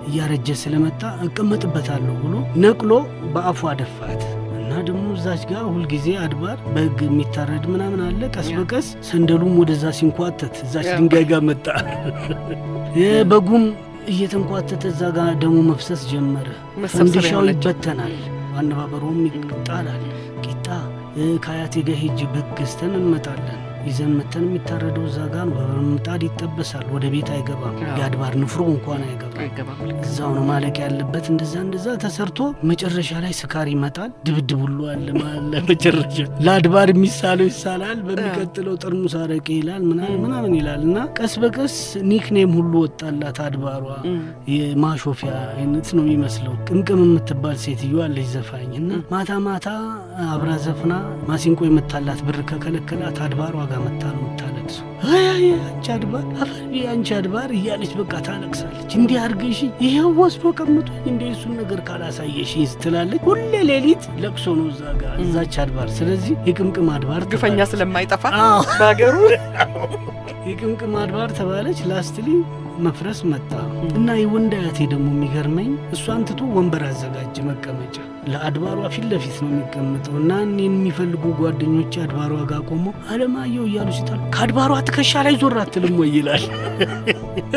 እያረጀ ስለመጣ እቀመጥበታለሁ ብሎ ነቅሎ በአፉ አደፋት። እና ደግሞ እዛች ጋር ሁልጊዜ አድባር በግ የሚታረድ ምናምን አለ። ቀስ በቀስ ሰንደሉም ወደዛ ሲንኳተት እዛች ድንጋይ ጋር መጣ። በጉም እየተንኳተተ እዛ ጋር ደሙ መፍሰስ ጀመረ። ፈንዲሻው ይበተናል፣ አነባበሩም ይጣላል። ቂጣ ከአያቴ ጋር ሄጄ በግ ገዝተን እንመጣለን። ይዘን መተን የሚታረደው እዛ ጋር ነው። በምጣድ ይጠበሳል። ወደ ቤት አይገባም። የአድባር ንፍሮ እንኳን አይገባም። እዛው ነው ማለቅ ያለበት። እንደዛ ተሰርቶ መጨረሻ ላይ ስካር ይመጣል። ድብድብ ሁሉ አለ ማለት መጨረሻ ለአድባር የሚሳለው ይሳላል። በሚቀጥለው ጠርሙስ አረቄ ይላል ምናምን ይላል እና ቀስ በቀስ ኒክኔም ሁሉ ወጣላት። አድባሯ የማሾፊያ አይነት ነው የሚመስለው። ቅምቅም የምትባል ሴትዮ አለች ዘፋኝ እና ማታ ማታ አብራ ዘፍና ማሲንቆ የምታላት ብር ከከለከላት አድባሯ ጋር መታ ነው የምታለቅሱ። አንቺ አድባር አፈሪ አንቺ አድባር እያለች በቃ ታለቅሳለች። እንዲህ አድርገሽ ይሄው ወስዶ ቀምጦኝ እንደ እሱን ነገር ካላሳየሽ ትላለች። ሁሌ ሌሊት ለቅሶ ነው እዛ ጋር እዛች አድባር። ስለዚህ የቅምቅም አድባር ግፈኛ ስለማይጠፋ በሀገሩ የቅምቅም አድባር ተባለች። ላስትሊ መፍረስ መጣ እና የወንድ አያቴ ደግሞ የሚገርመኝ እሷን ትቶ ወንበር አዘጋጀ መቀመጫ ለአድባሯ ፊት ለፊት ነው የሚቀመጠው እና እኔን የሚፈልጉ ጓደኞች አድባሯ ጋር ቆሞ አለማየሁ እያሉ ሲታሉ ከአድባሯ ትከሻ ላይ ዞር አትልም ወይ ይላል።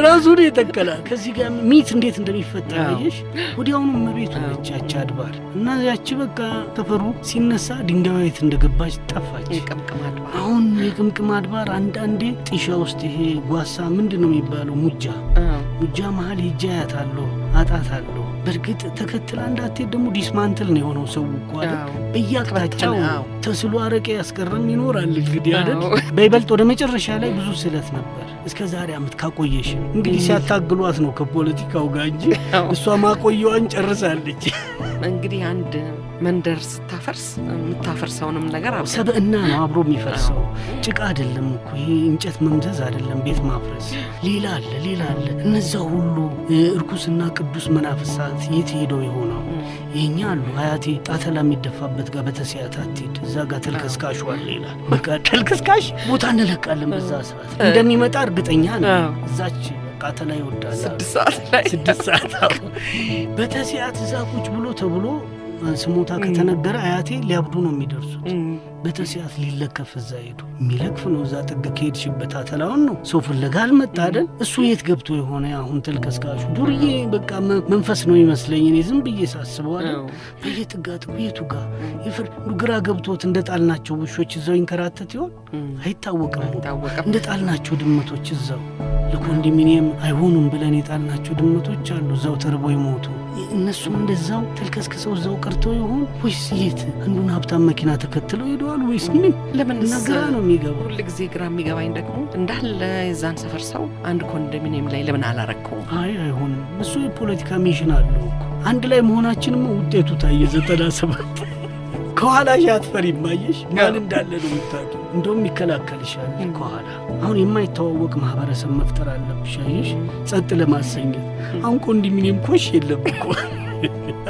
ራሱን የተከላል። ከዚህ ጋር ሚት እንዴት እንደሚፈጠር አየሽ። ወዲያውኑ መቤቱ ነች ያቺ አድባር እና ያቺ በቃ ተፈሩ ሲነሳ ድንጋይ የት እንደገባች ጠፋች። አሁን የቅምቅም አድባር አንዳንዴ ጢሻ ውስጥ ይሄ ጓሳ ምንድን ነው የሚባለው ሙጃ መሀል ሄጄ አያታለሁ አጣታለሁ። በእርግጥ ተከትላ እንዳትሄድ ደግሞ ዲስማንትል ነው የሆነው። ሰው እኮ አይደል በየአቅጣጫው ተስሎ አረቄ ያስቀረም ይኖራል እንግዲህ አይደል። በይበልጥ ወደ መጨረሻ ላይ ብዙ ስለት ነበር። እስከ ዛሬ ዓመት ካቆየሽ እንግዲህ ሲያታግሏት ነው ከፖለቲካው ጋር እንጂ እሷ ማቆየዋን ጨርሳለች። እንግዲህ አንድ መንደር ስታፈርስ የምታፈርሰውንም ነገር አብሮ ሰብእና ነው አብሮ የሚፈርሰው። ጭቃ አይደለም እኮ ይሄ እንጨት መምዘዝ አይደለም ቤት ማፍረስ። ሌላ አለ። እነዛ ሁሉ እርኩስና ቅዱስ መናፍሳት የት ሄደው የሆነው? የኛ አሉ አያቴ ጣተላ የሚደፋበት ጋር በተስያት አትሄድ፣ እዛ ጋር ተልከስካሹ አለ ይላል። በቃ ተልከስካሽ ቦታ እንለቃለን። በዛ ሰዓት እንደሚመጣ እርግጠኛ ነው። እዛች ቃተላ ይወዳል 6 ሰዓት በተስያት እዛ ቁጭ ብሎ ተብሎ ስሞታ ከተነገረ አያቴ ሊያብዱ ነው የሚደርሱት። በተስያት ሊለከፍ እዛ ሄዱ። የሚለክፍ ነው እዛ ጥግ ከሄድሽበት አተላውን ነው ሰው ፍለጋ አልመጣ አይደል? እሱ የት ገብቶ የሆነ አሁን ተልከስካሹ ዱርዬ በቃ መንፈስ ነው ይመስለኝ እኔ ዝም ብዬ ሳስበዋል። በየጥጋት የቱ ጋር ግራ ገብቶት እንደ ጣልናቸው ውሾች እዛው ይንከራተት ይሆን አይታወቅም። እንደ ጣልናቸው ድመቶች እዛው ለኮንዶሚኒየም አይሆኑም ብለን የጣልናቸው ድመቶች አሉ እዛው ተርበው ይሞቱ። እነሱም እንደዛው ተልከስክሰው እዛው ቀርተው ይሆን ወይስ የት? አንዱን ሀብታም መኪና ተከትለው ሄደዋል ወይስ ምን? ለምን ግራ ነው የሚገባው። ሁሉ ጊዜ ግራ የሚገባኝ ደግሞ እንዳለ የዛን ሰፈር ሰው አንድ ኮንዶሚኒየም ላይ ለምን አላረከውም? አይሆንም። እሱ የፖለቲካ ሚሽን አለው እኮ። አንድ ላይ መሆናችንም ውጤቱ ታየ። 97 ከኋላሽ አትፈሪም። አየሽ ማን እንዳለ ነው የምታውቂው። እንደውም ይከላከልሻል ከኋላ። አሁን የማይተዋወቅ ማህበረሰብ መፍጠር አለብሽ። አየሽ ጸጥ ለማሰኘት። አሁን ኮንዶሚኒየም ኮሽ የለም እኮ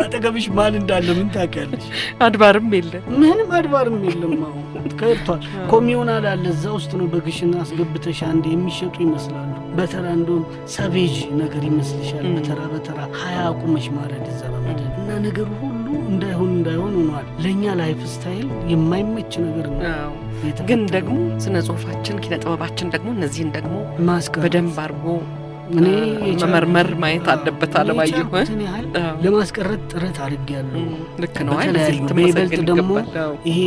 አጠገብሽ ማን እንዳለ ምን ታውቂያለሽ? አድባርም የለም፣ ምንም አድባርም የለም። አሁን ከርቷል። ኮሚዮናል አለ እዛ ውስጥ ነው በግሽና አስገብተሽ አንዴ የሚሸጡ ይመስላሉ። በተራ እንደውም ሳቬጅ ነገር ይመስልሻል። በተራ 20 አቁመሽ ማረድ እዛ በመደድ እና ነገሩ ሁሉ እንዳይሆን ሆኗል። ለእኛ ላይፍ ስታይል የማይመች ነገር ነው። ግን ደግሞ ስነ ጽሁፋችን ኪነ ጥበባችን ደግሞ እነዚህን ደግሞ በደንብ አድርጎ መመርመር ማየት አለበት። አለማየሁ ለማስቀረት ጥረት አድርጌያለሁ። ልክ ነው። በይበልጥ ደግሞ ይሄ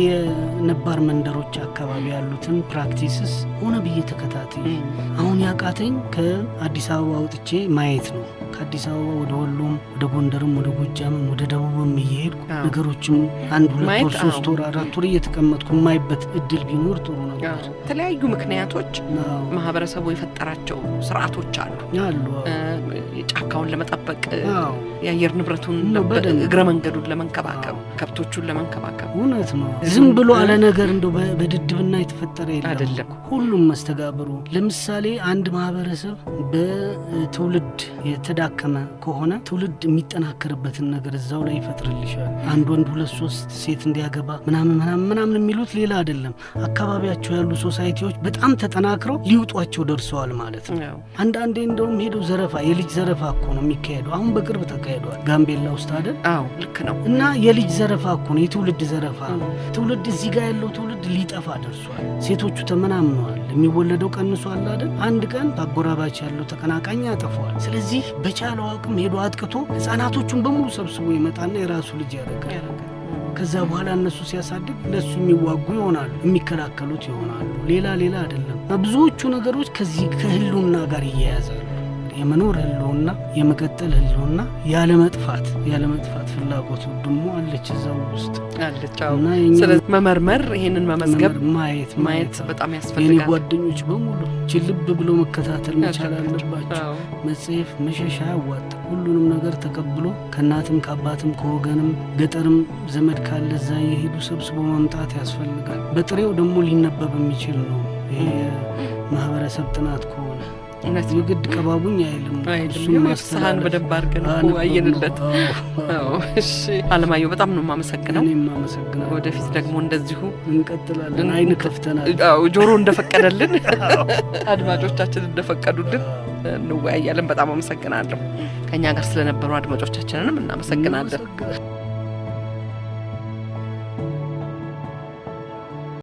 ነባር መንደሮች አካባቢ ያሉትን ፕራክቲስስ ሆነ ብዬ ተከታተይ። አሁን ያቃተኝ ከአዲስ አበባ ወጥቼ ማየት ነው። ከአዲስ አበባ ወደ ወሎም ወደ ጎንደርም ወደ ጎጃምም ወደ ደቡብም እየሄድኩ ነገሮችም 1 2 ወር 3 ወር 4 ወር እየተቀመጥኩ የማይበት እድል ቢኖር ጥሩ ነበር። የተለያዩ ምክንያቶች ማህበረሰቡ የፈጠራቸው ስርዓቶች አሉ። ጫካውን ለመጠበቅ የአየር ንብረቱን እግረ መንገዱን ለመንከባከብ ከብቶቹን ለመንከባከብ። እውነት ነው። ዝም ብሎ አለ ነገር እንደው በድድብና የተፈጠረ አይደለም። ሁሉም መስተጋብሩ። ለምሳሌ አንድ ማህበረሰብ በትውልድ የተዳከመ ከሆነ ትውልድ የሚጠናከርበትን ነገር እዛው ላይ ይፈጥርልሻል። 1 ወንድ 2 3 ሴት እንዲያገባ ምናምን የሚሉት ሌላ አይደለም። አካባቢያቸው ያሉ ሶሳይቲዎች በጣም ተጠናክረው ሊውጧቸው ደርሰዋል ማለት ነው። አንዳንዴ እንደውም ሄደው ዘረፋ፣ የልጅ ዘረፋ እኮ ነው የሚካሄደው። አሁን በቅርብ ተካሂዷል ጋምቤላ ውስጥ አይደል? አዎ ልክ ነው። እና የልጅ ዘረፋ እኮ ነው፣ የትውልድ ዘረፋ። ትውልድ እዚህ ጋር ያለው ትውልድ ሊጠፋ ደርሷል። ሴቶቹ ተመናምነዋል፣ የሚወለደው ቀንሷል አይደል? አንድ ቀን በአጎራባች ያለው ተቀናቃኝ ያጠፋዋል። ስለዚህ በቻለው አቅም ሄዶ አጥቅቶ ህፃናቶቹን በሙሉ ሰብስቦ ይመጣና የራሱ ልጅ ያደርጋል። ከዛ በኋላ እነሱ ሲያሳድግ ለሱ የሚዋጉ ይሆናሉ፣ የሚከላከሉት ይሆናሉ። ሌላ አይደለም። ብዙዎቹ ነገሮች ከዚህ ከህልውና ጋር ይያያዛሉ። የመኖር ህልውና፣ የመቀጠል ህልውና፣ ያለመጥፋት ፍላጎት ደግሞ አለች እዛው ውስጥ አለች። ስለዚህ መመርመር፣ ይሄንን መመዝገብ፣ ማየት በጣም ያስፈልጋል። የኔ ጓደኞች በሙሉ ልብ ብሎ መከታተል መቻል አለባቸው። መጽሔፍ መሸሻ ያዋጣ። ሁሉንም ነገር ተቀብሎ ከእናትም ከአባትም ከወገንም ገጠርም ዘመድ ካለ እዛ የሄዱ ሰብስቦ ማምጣት ያስፈልጋል። በጥሬው ደግሞ ሊነበብ የሚችል ነው። ይሄ ማህበረሰብ ጥናት ከሆነ የግድ ቀባቡኝ አይልም። ሳህን በደንብ አድርገን አየንለት። እሺ አለማየሁ በጣም ነው የማመሰግነው። ወደፊት ደግሞ እንደዚሁ እንቀጥላለን። አይን ከፍተናል። ጆሮ እንደፈቀደልን አድማጮቻችን እንደፈቀዱልን እንወያያለን። በጣም አመሰግናለሁ። ከእኛ ጋር ስለነበሩ አድማጮቻችንንም እናመሰግናለን።